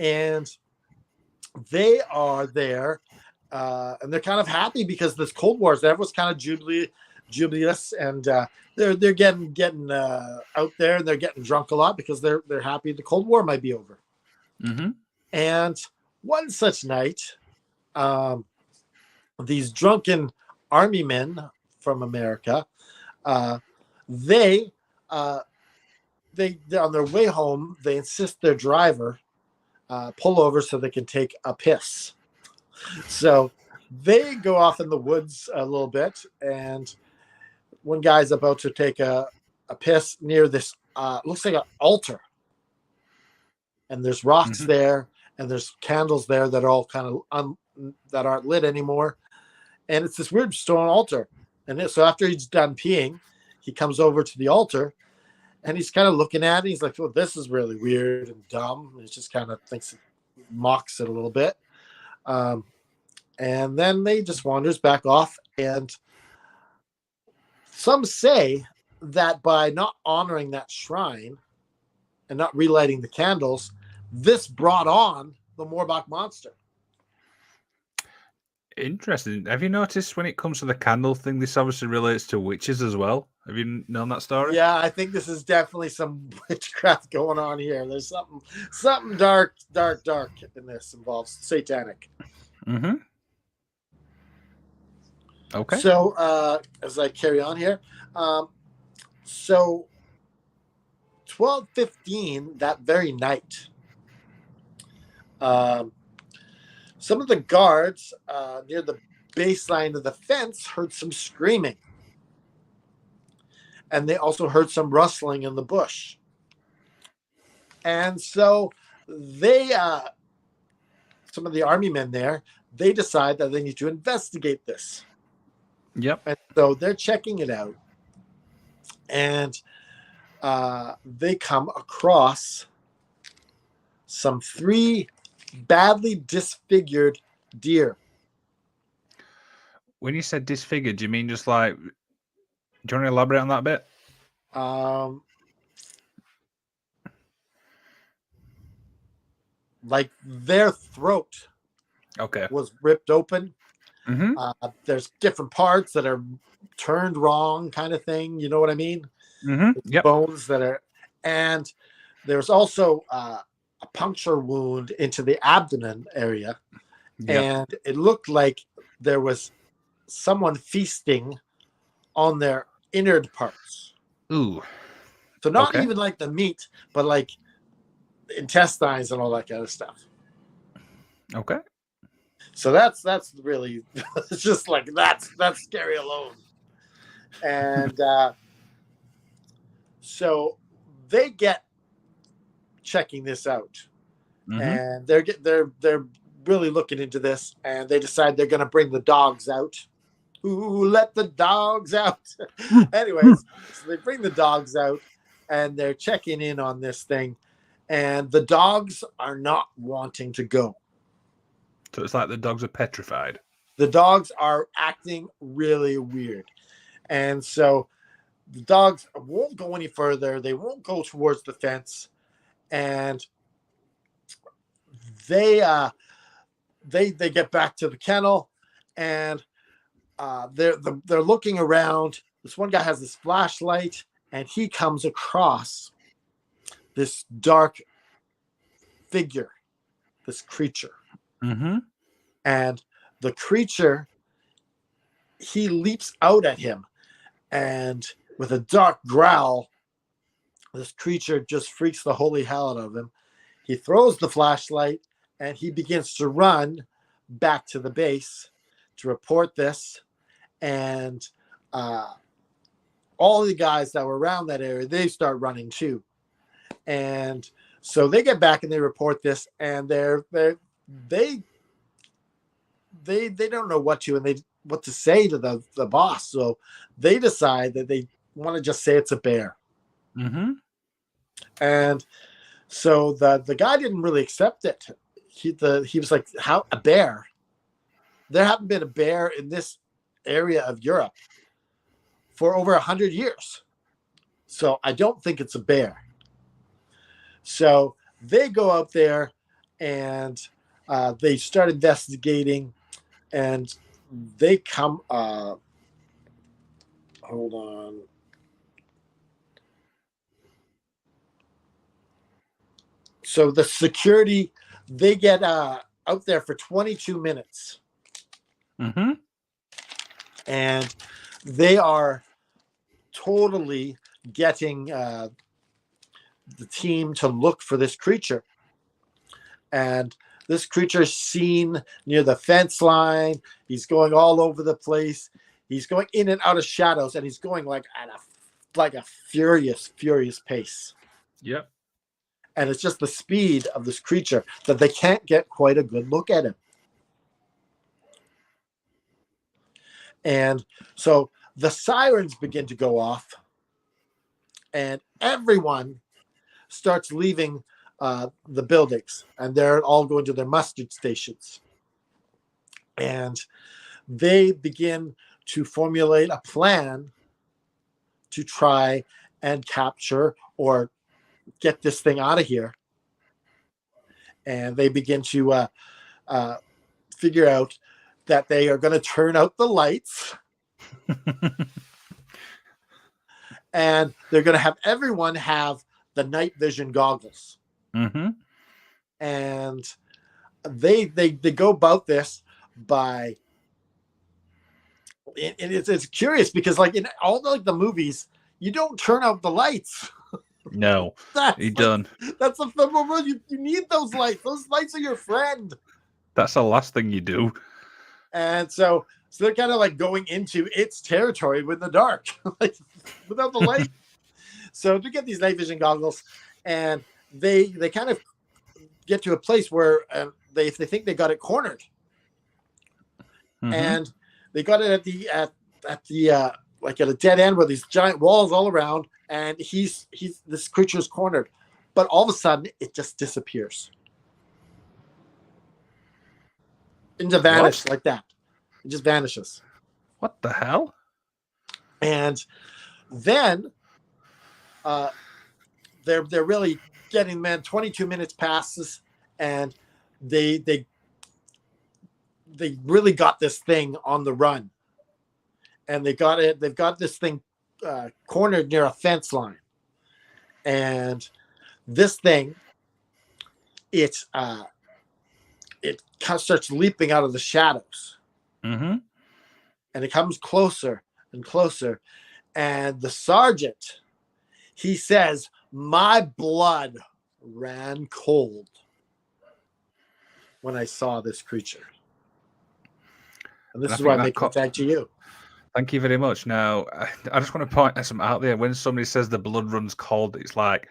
And they are there, and they're kind of happy because this Cold War, everyone's kind of jubilous, and they're getting out there, and they're getting drunk a lot because they're happy the Cold War might be over. Mm-hmm. And one such night, these drunken army men from America, they on their way home, they insist their driver pull over so they can take a piss. So they go off in the woods a little bit, and one guy's about to take a piss near this looks like an altar, and there's rocks there, and there's candles there that are all kind of that aren't lit anymore, and it's this weird stone altar. And so after he's done peeing, he comes over to the altar, and he's kind of looking at it. He's like, "Well, this is really weird and dumb." And he just kind of mocks it a little bit, and then they just wanders back off. And some say that by not honoring that shrine and not relighting the candles, this brought on the Morbach Monster. Interesting. Have you noticed when it comes to the candle thing, this obviously relates to witches as well? Have you known that story? Yeah, I think this is definitely some witchcraft going on here. There's something dark in this, involves satanic. Mm-hmm. Okay. So as I carry on here, so 12:15 that very night, some of the guards near the baseline of the fence heard some screaming, and they also heard some rustling in the bush. And so they, some of the army men there, they decide that they need to investigate this. Yep. And so they're checking it out, and they come across some 3 badly disfigured deer. When you said disfigured, do you mean just like? Do you want to elaborate on that bit? Like their throat was ripped open. Mm-hmm. There's different parts that are turned wrong, kind of thing. You know what I mean? Mm-hmm. Yep. Bones that are, and there's also a puncture wound into the abdomen area, and it looked like there was someone feasting on their innard parts. Ooh. So not even like the meat, but like the intestines and all that kind of stuff. Okay. So that's really, it's just like that's scary alone. And so they get checking this out, and they're really looking into this, and they decide they're going to bring the dogs out. Ooh, let the dogs out. Anyways, so they bring the dogs out, and they're checking in on this thing, and the dogs are not wanting to go. So it's like the dogs are petrified. The dogs are acting really weird. And so the dogs won't go any further. They won't go towards the fence. And they get back to the kennel, and they're looking around. This one guy has this flashlight, and he comes across this dark figure, this creature. And the creature, he leaps out at him, and with a dark growl, this creature just freaks the holy hell out of him. He throws the flashlight, and he begins to run back to the base to report this. And all the guys that were around that area, they start running too. And so they get back and they report this, and they don't know what to say to the boss. So they decide that they want to just say it's a bear. And so the guy didn't really accept it. He was like, how, a bear? There haven't been a bear in this area of Europe for over 100 years. So I don't think it's a bear. So they go out there, and they start investigating, and they come, hold on. So the security, they get out there for 22 minutes. And they are totally getting the team to look for this creature. And this creature is seen near the fence line. He's going all over the place. He's going in and out of shadows, and he's going like at a furious pace. Yep. And it's just the speed of this creature that they can't get quite a good look at him. And so the sirens begin to go off, and everyone starts leaving the buildings, and they're all going to their mustard stations. And they begin to formulate a plan to try and capture or get this thing out of here. And they begin to figure out that they are going to turn out the lights. And they're going to have everyone have the night vision goggles. And they go about this by, and it's curious because like in all the movies, you don't turn out the lights. No, you're done. That's a film rule. You need those lights. Those lights are your friend. That's the last thing you do. And so they're kind of like going into its territory with the dark, like, without the light. So to get these night vision goggles, and they kind of get to a place where if they think they got it cornered, and they got it at the like at a dead end where these giant walls all around, and this creature is cornered, but all of a sudden it just disappears. And just vanish like that. It just vanishes. What the hell? And then they're really getting, man, 22 minutes passes, and they really got this thing on the run. And they've got this thing cornered near a fence line. And this thing, it kind of starts leaping out of the shadows. And it comes closer and closer. And the sergeant, he says, "My blood ran cold when I saw this creature." And this is why I make contact to you. Thank you very much. Now, I just want to point something out there. When somebody says the blood runs cold, it's like,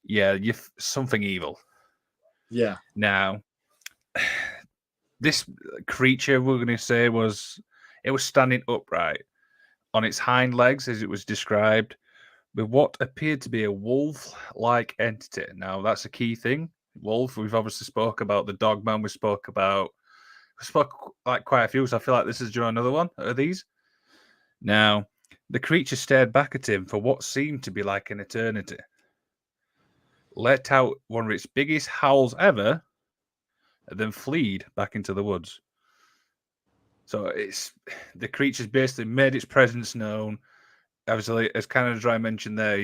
yeah, you something evil. Yeah. Now, this creature we're going to say was standing upright on its hind legs, as it was described, with what appeared to be a wolf-like entity. Now, that's a key thing. Wolf. We've obviously spoke about the dogman. We spoke like quite a few. So I feel like this is another one of these. Now, the creature stared back at him for what seemed to be like an eternity. Let out one of its biggest howls ever, and then fled back into the woods. So the creature's basically made its presence known. Obviously, as Canada mentioned there,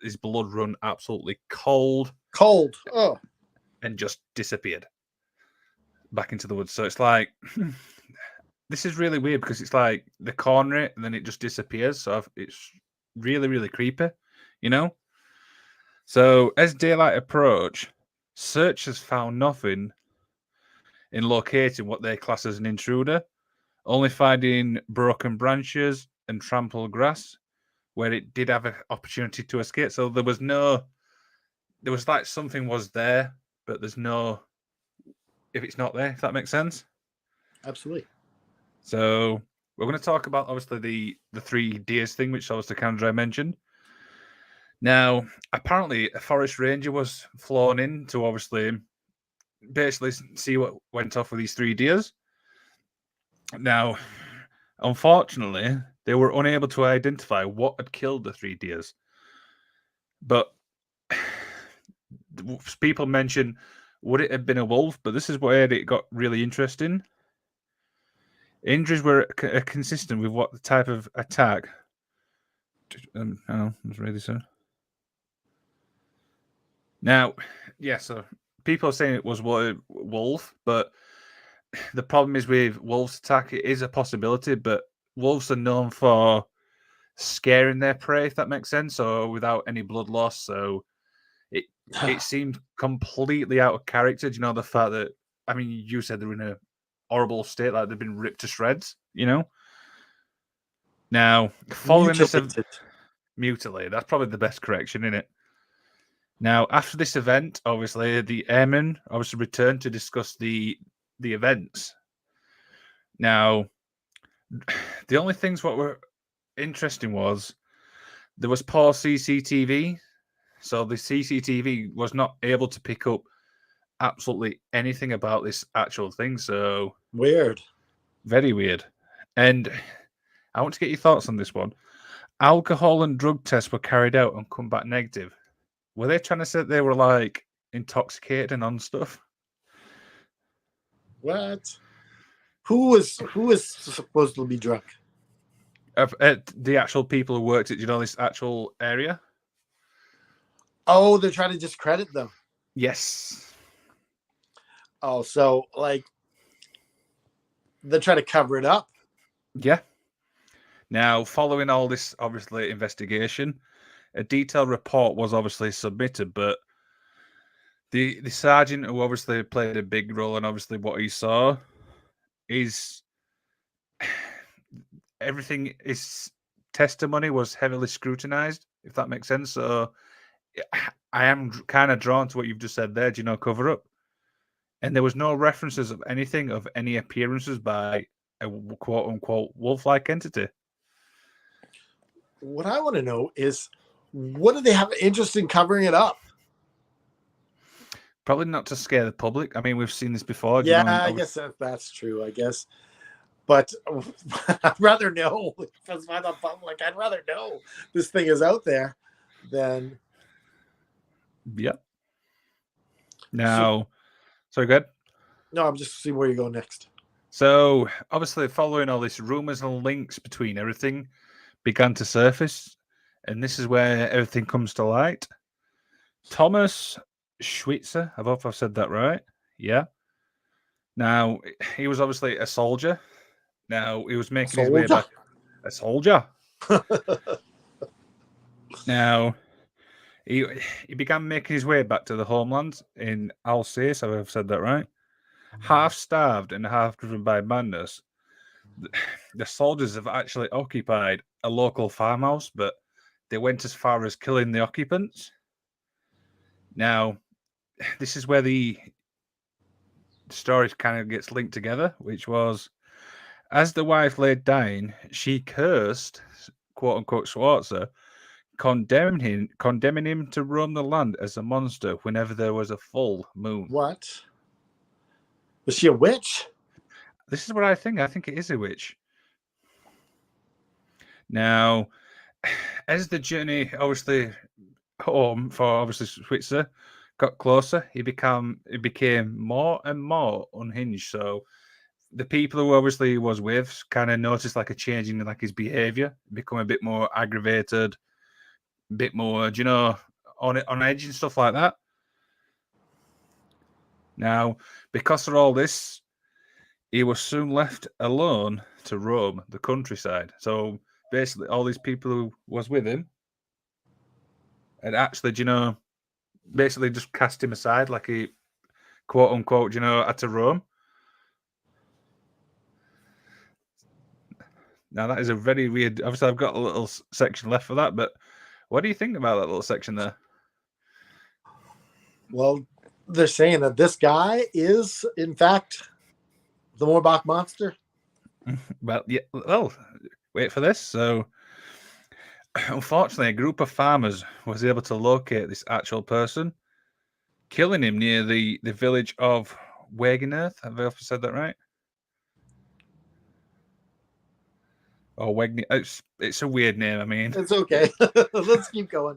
his blood run absolutely cold. Cold. Oh. And just disappeared back into the woods. So it's like, this is really weird because it's like the corner it and then it just disappears. So it's really, really creepy, you know? So as daylight approached, searchers found nothing in locating what they class as an intruder, only finding broken branches and trampled grass where it did have an opportunity to escape. So there was like something was there, but there's no, if it's not there, if that makes sense. Absolutely. So we're going to talk about obviously the 3 deers thing, which obviously Kendra mentioned. Now, apparently a forest ranger was flown in to obviously basically see what went off with these 3 deers. Now, unfortunately, they were unable to identify what had killed the 3 deers. But people mention, would it have been a wolf? But this is where it got really interesting. Injuries were consistent with what the type of attack. Let's read this out. Now, yeah, so people are saying it was wolf, but the problem is with wolves' attack, it is a possibility, but wolves are known for scaring their prey, if that makes sense, or without any blood loss. So it seemed completely out of character. Do you know the fact that, I mean, you said they're in a horrible state, like they've been ripped to shreds, you know? Now, following mutilated, that's probably the best correction, isn't it? Now, after this event, obviously, the airmen obviously returned to discuss the events. Now, the only things what were interesting was there was poor CCTV, so the CCTV was not able to pick up absolutely anything about this actual thing. So weird, very weird. And I want to get your thoughts on this one. Alcohol and drug tests were carried out and come back negative. Were they trying to say they were like intoxicated and on stuff? What? Who was supposed to be drunk? The actual people who worked at, this actual area? Oh, they're trying to discredit them. Yes. Oh, so like they're trying to cover it up. Yeah. Now, following all this, obviously, investigation, a detailed report was obviously submitted, but the sergeant who obviously played a big role in obviously what he saw is everything, his testimony was heavily scrutinized, if that makes sense. So I am kind of drawn to what you've just said there, cover up. And there was no references of anything, of any appearances by a quote-unquote wolf-like entity. What I want to know is, what do they have interest in covering it up? Probably not to scare the public. I mean, we've seen this before. I guess that's true, I guess. But I'd rather know. Because by the public, I'd rather know this thing is out there than... Yep. Now, sorry, go ahead. No, I'm just seeing where you go next. So, obviously, following all this, rumors and links between everything began to surface, and this is where everything comes to light. Thomas Schweitzer, I hope I've said that right. Yeah. Now, he was obviously a soldier. Now, he was making his way back. A soldier. Now, he began making his way back to the homeland in Alsace, if I've said that right. Half starved and half driven by madness. the soldiers have actually occupied a local farmhouse, but they went as far as killing the occupants. Now, this is where the story kind of gets linked together, which was as the wife lay dying, she cursed, quote unquote, Schwarzer, condemning him to roam the land as a monster whenever there was a full moon. What? Was she a witch? This is what I think. I think it is a witch. Now, as the journey obviously home for obviously Switzer got closer, he became more and more unhinged. So the people who obviously he was with kind of noticed like a change in like his behavior, become a bit more aggravated, a bit more, on edge and stuff like that. Now, because of all this, he was soon left alone to roam the countryside. So basically, all these people who was with him had actually, basically just cast him aside, like he, quote unquote, had to roam. Now, that is a very weird... Obviously, I've got a little section left for that, but what do you think about that little section there? Well, they're saying that this guy is, in fact, the Morbach Monster. Well, yeah. Well, wait for this. So, unfortunately, a group of farmers was able to locate this actual person, killing him near the village of Wegenerth. Have I said that right? Or Wegner? It's a weird name. I mean, It's okay. Let's keep going.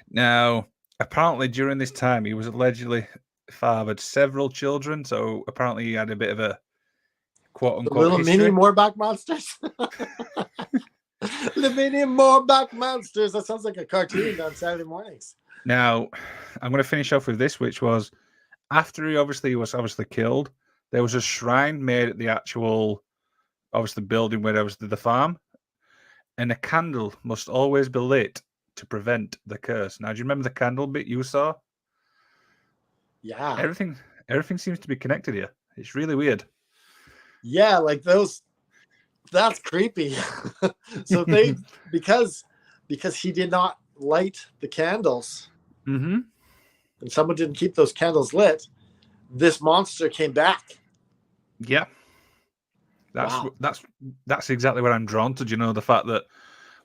Now, apparently, during this time, he was allegedly fathered several children. So apparently, he had a bit of a quote The unquote little history. mini Morbach Monsters. The mini Morbach Monsters. That sounds like a cartoon on Saturday mornings. Now, I'm going to finish off with this, which was after he was obviously killed, there was a shrine made at the actual, obviously, building where there was the farm, and a candle must always be lit to prevent the curse. Now, do you remember the candle bit you saw? Yeah. Everything seems to be connected here. It's really weird. Yeah, like those. That's creepy. So they because he did not light the candles, Mm-hmm. and someone didn't keep those candles lit, this monster came back. Yeah. That's exactly what I'm drawn to. Do you know the fact that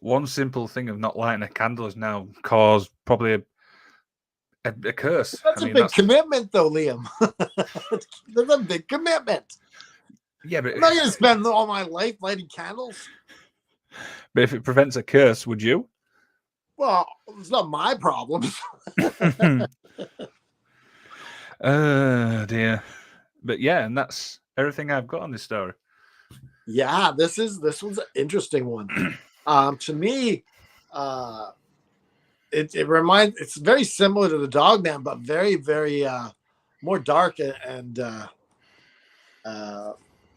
one simple thing of not lighting a candle has now caused probably a curse? That's a big commitment, though, Liam. That's a big commitment. Yeah, but I'm not going to spend all my life lighting candles. But if it prevents a curse, would you? Well, it's not my problem. Oh dear. But yeah, and that's everything I've got on this story. Yeah, this one's an interesting one. To me, it's very similar to the Dogman, but very, very more dark and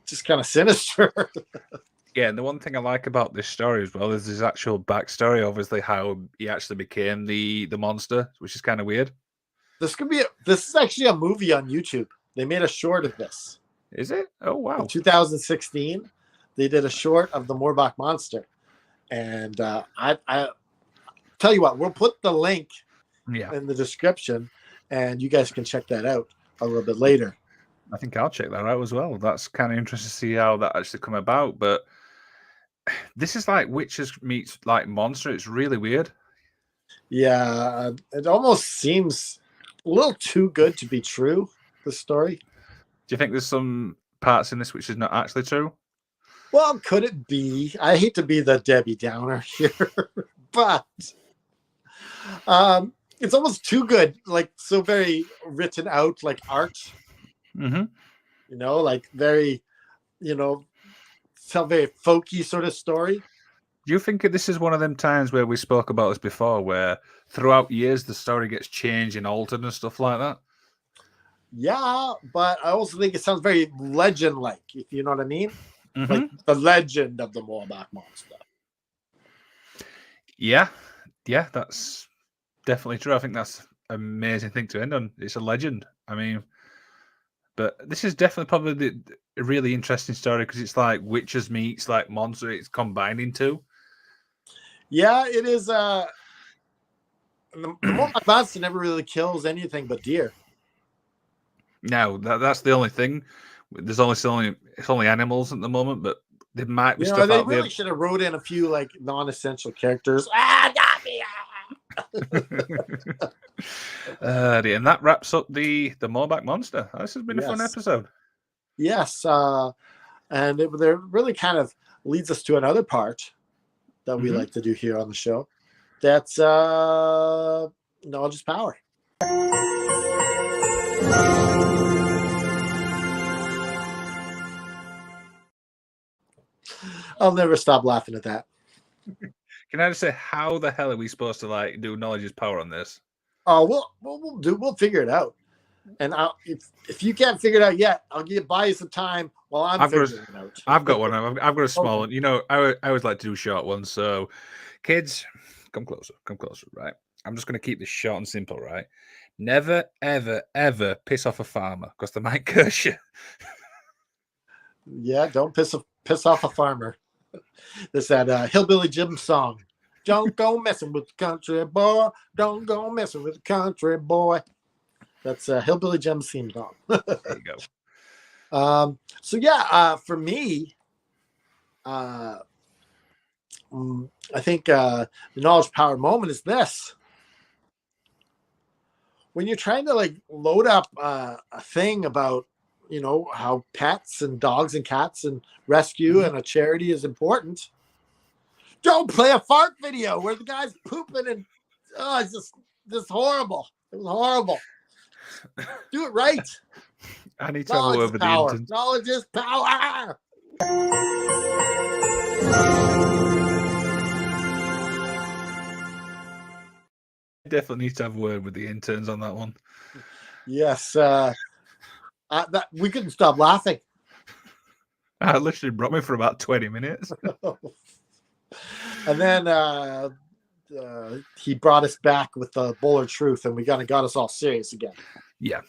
just kind of sinister. Yeah, and the one thing I like about this story as well is his actual backstory, obviously how he actually became the monster, which is kind of weird. This is actually a movie on YouTube. They made a short of this. Is it? Oh wow. In 2016, they did a short of the Morbach Monster. And I tell you what, we'll put the link in the description, and you guys can check that out a little bit later. I think I'll check that out as well. That's kind of interesting to see how that actually come about. But this is like witches meets like monster. It's really weird. Yeah, it almost seems a little too good to be true, the story. Do you think there's some parts in this which is not actually true? Well, could it be? I hate to be the Debbie Downer here, but it's almost too good, like so very written out, like art. Mm-hmm. You know, like very, some very folky sort of story. Do you think this is one of them times where we spoke about this before, where throughout years the story gets changed and altered and stuff like that? Yeah, but I also think it sounds very legend-like, if you know what I mean. Mm-hmm. Like the legend of the Morbach Monster. Yeah, that's definitely true. I think that's an amazing thing to end on. It's a legend. I mean, But this is definitely probably a really interesting story because it's like witches meets like monster. It's combined into. Yeah, it is. The Morbach Monster never really kills anything but deer. No, that's the only thing. There's it's only animals at the moment, but there might be stuff They out really should have wrote in a few like non-essential characters. Got me! And that wraps up the Morbach Monster. This has been a fun episode. Yes, and it really kind of leads us to another part that we like to do here on the show. That's knowledge is power. I'll never stop laughing at that. Can I just say, how the hell are we supposed to like do knowledge is power on this? Oh, we'll figure it out. And if you can't figure it out yet, I'll buy you some time while I'm figuring it out. I've got one. I've got a small one. You know, I always like to do short ones. So, kids, come closer, right? I'm just going to keep this short and simple, right? Never, ever, ever piss off a farmer because they might curse you. Yeah, don't piss off a farmer. There's that Hillbilly Jim song. Don't go messing with the country boy. Don't go messing with the country boy. That's Hillbilly Jim's theme song. There you go. So yeah, for me, I think the knowledge power moment is this. When you're trying to like load up a thing about, you know, how pets and dogs and cats and rescue and a charity is important, don't play a fart video where the guy's pooping and it's just horrible. It was horrible. Do it right. I need to have a word with the interns. Knowledge is power. Definitely need to have a word with the interns on that one. Yes. We couldn't stop laughing. I literally brought me for about 20 minutes. And then he brought us back with the bowl of truth, and we got us all serious again. Yeah.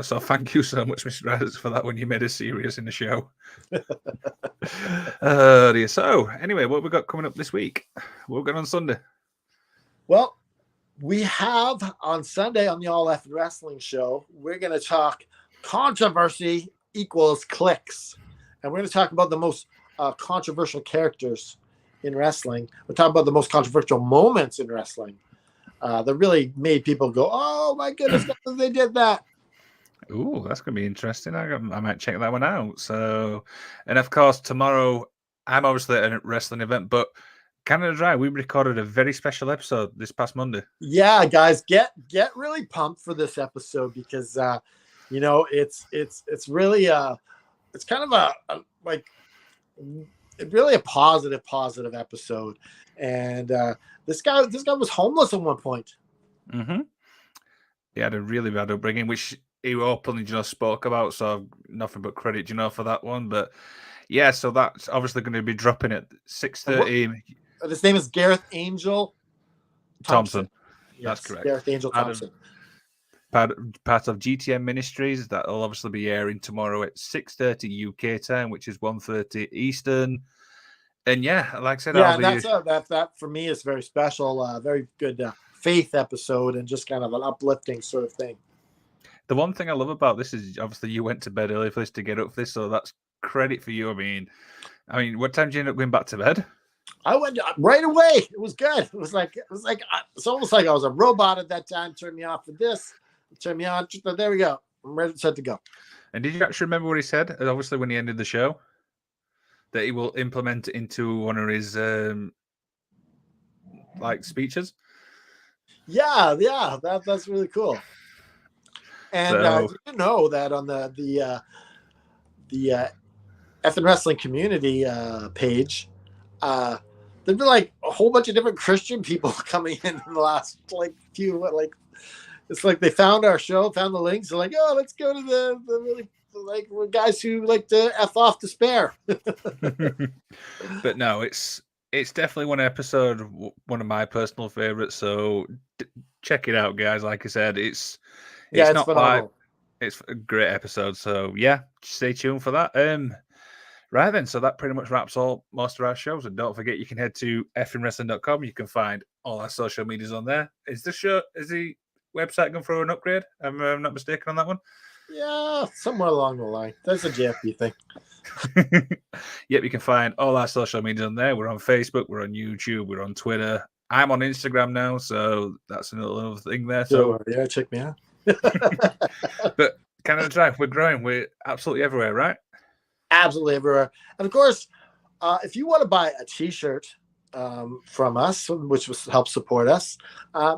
So thank you so much, Mr. Raz, for that when you made us serious in the show. Dear. So, anyway, what we got coming up this week? What we got on Sunday? Well, we have on Sunday on the All Effing Wrestling Show, we're going to talk controversy equals clicks. And we're going to talk about the most controversial characters in wrestling. We're talking about the most controversial moments in wrestling that really made people go, oh my goodness, they did that. Ooh, that's going to be interesting. I might check that one out. So, and of course, tomorrow, I'm obviously at a wrestling event, but Canada Dry, we recorded a very special episode this past Monday. Yeah, guys, get really pumped for this episode because, you know, it's really it's kind of really a positive episode. And this guy was homeless at one point. Mm-hmm. He had a really bad upbringing, which he openly just spoke about. So nothing but credit, for that one. But yeah, so that's obviously going to be dropping at 6:30. His name is Gareth Angel Thompson. Yes, that's correct. Gareth Angel Thompson. Part of GTM Ministries. That'll obviously be airing tomorrow at 6:30 UK time, which is 1:30 Eastern. And yeah, like I said, that for me is very special. Very good faith episode and just kind of an uplifting sort of thing. The one thing I love about this is obviously you went to bed early for this to get up for this, so that's credit for you. I mean, what time did you end up going back to bed? I went right away. It was good. It was like it's almost like I was a robot at that time. Turned me off for this, turned me on. There we go. I'm ready, set to go. And did you actually remember what he said? Obviously, when he ended the show, that he will implement it into one of his speeches. Yeah, that's really cool. And you know that on the effing wrestling community page, there've been like a whole bunch of different Christian people coming in the last it's like they found our show, found the links. They're like, oh, let's go to the really guys who like to F off despair. But no, it's definitely one of my personal favorites. So check it out, guys. Like I said, it's not phenomenal. It's a great episode. So yeah, stay tuned for that. Right then, so that pretty much wraps most of our shows. And don't forget, you can head to effingwrestling.com. You can find all our social medias on there. Is the website going for an upgrade? Am I not mistaken on that one? Yeah, somewhere along the line. That's a JFB thing. Yep, you can find all our social media on there. We're on Facebook, we're on YouTube, we're on Twitter. I'm on Instagram now, so that's another thing there. So yeah, check me out. But Canada Drive, we're growing. We're absolutely everywhere, right? Absolutely everywhere. And of course, if you want to buy a t-shirt from us, which will help support us,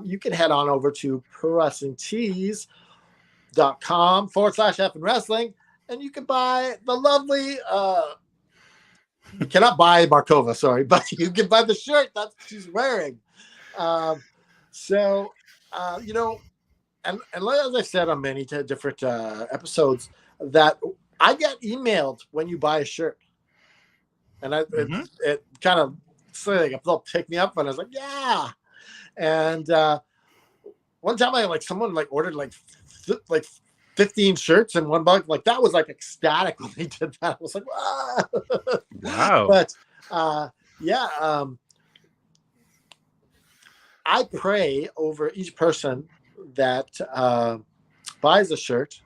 you can head on over to prowrestlingtees.com/effingwrestling, and you can buy the lovely you cannot buy Markova, sorry, but you can buy the shirt that she's wearing. You know, and as I said on many different episodes, that I get emailed when you buy a shirt, and it kind of they'll pick me up, and I was like, yeah. And one time, someone ordered 15 shirts in one bag. Like, that was ecstatic when they did that. I was like, wow. Wow. But I pray over each person that buys a shirt.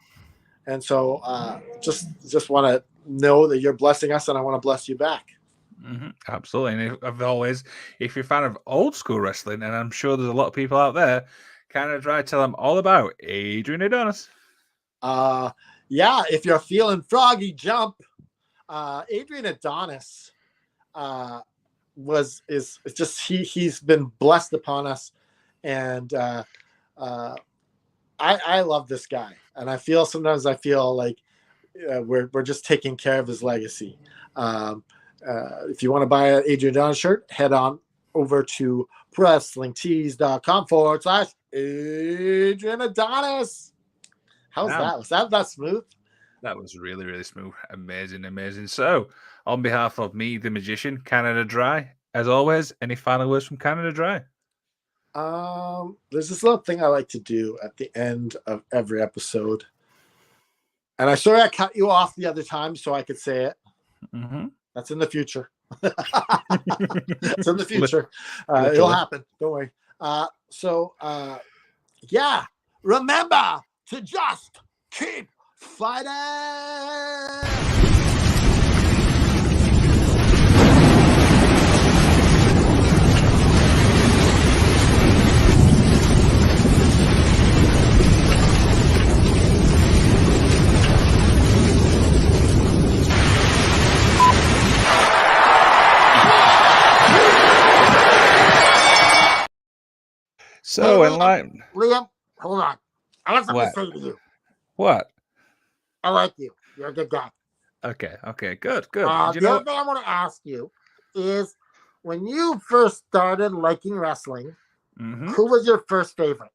And so just want to know that you're blessing us, and I want to bless you back. Absolutely. And if you're a fan of old school wrestling, and I'm sure there's a lot of people out there, Canada Dry, tell them all about Adrian Adonis. If you're feeling froggy, jump. Adrian Adonis he's been blessed upon us, and I love this guy, and I feel like we're just taking care of his legacy. If you want to buy an Adrian Adonis shirt, head on over to prowrestlingtees.com/Adrian Adonis. How's that? Was that smooth? That was really, really smooth. Amazing. So, on behalf of me, the magician, Canada Dry, as always, any final words from Canada Dry? There's this little thing I like to do at the end of every episode. And I cut you off the other time so I could say it. That's in the future. It's in the future. It'll happen. Don't worry. Remember to just keep fighting. So, Liam, hold on. I have something to say to you. What? I like you. You're a good guy. Okay, good. The other thing I want to ask you is, when you first started liking wrestling, who was your first favorite?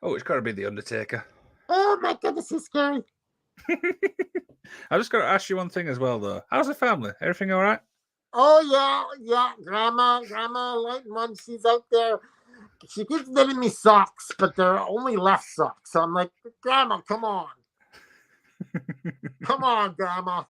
Oh, it's got to be The Undertaker. Oh my goodness, he's scary. I just got to ask you one thing as well, though. How's the family? Everything all right? Oh yeah. Grandma, like when she's out there, she keeps giving me socks, but they're only left socks. So I'm like, Grandma, come on. Come on, Grandma.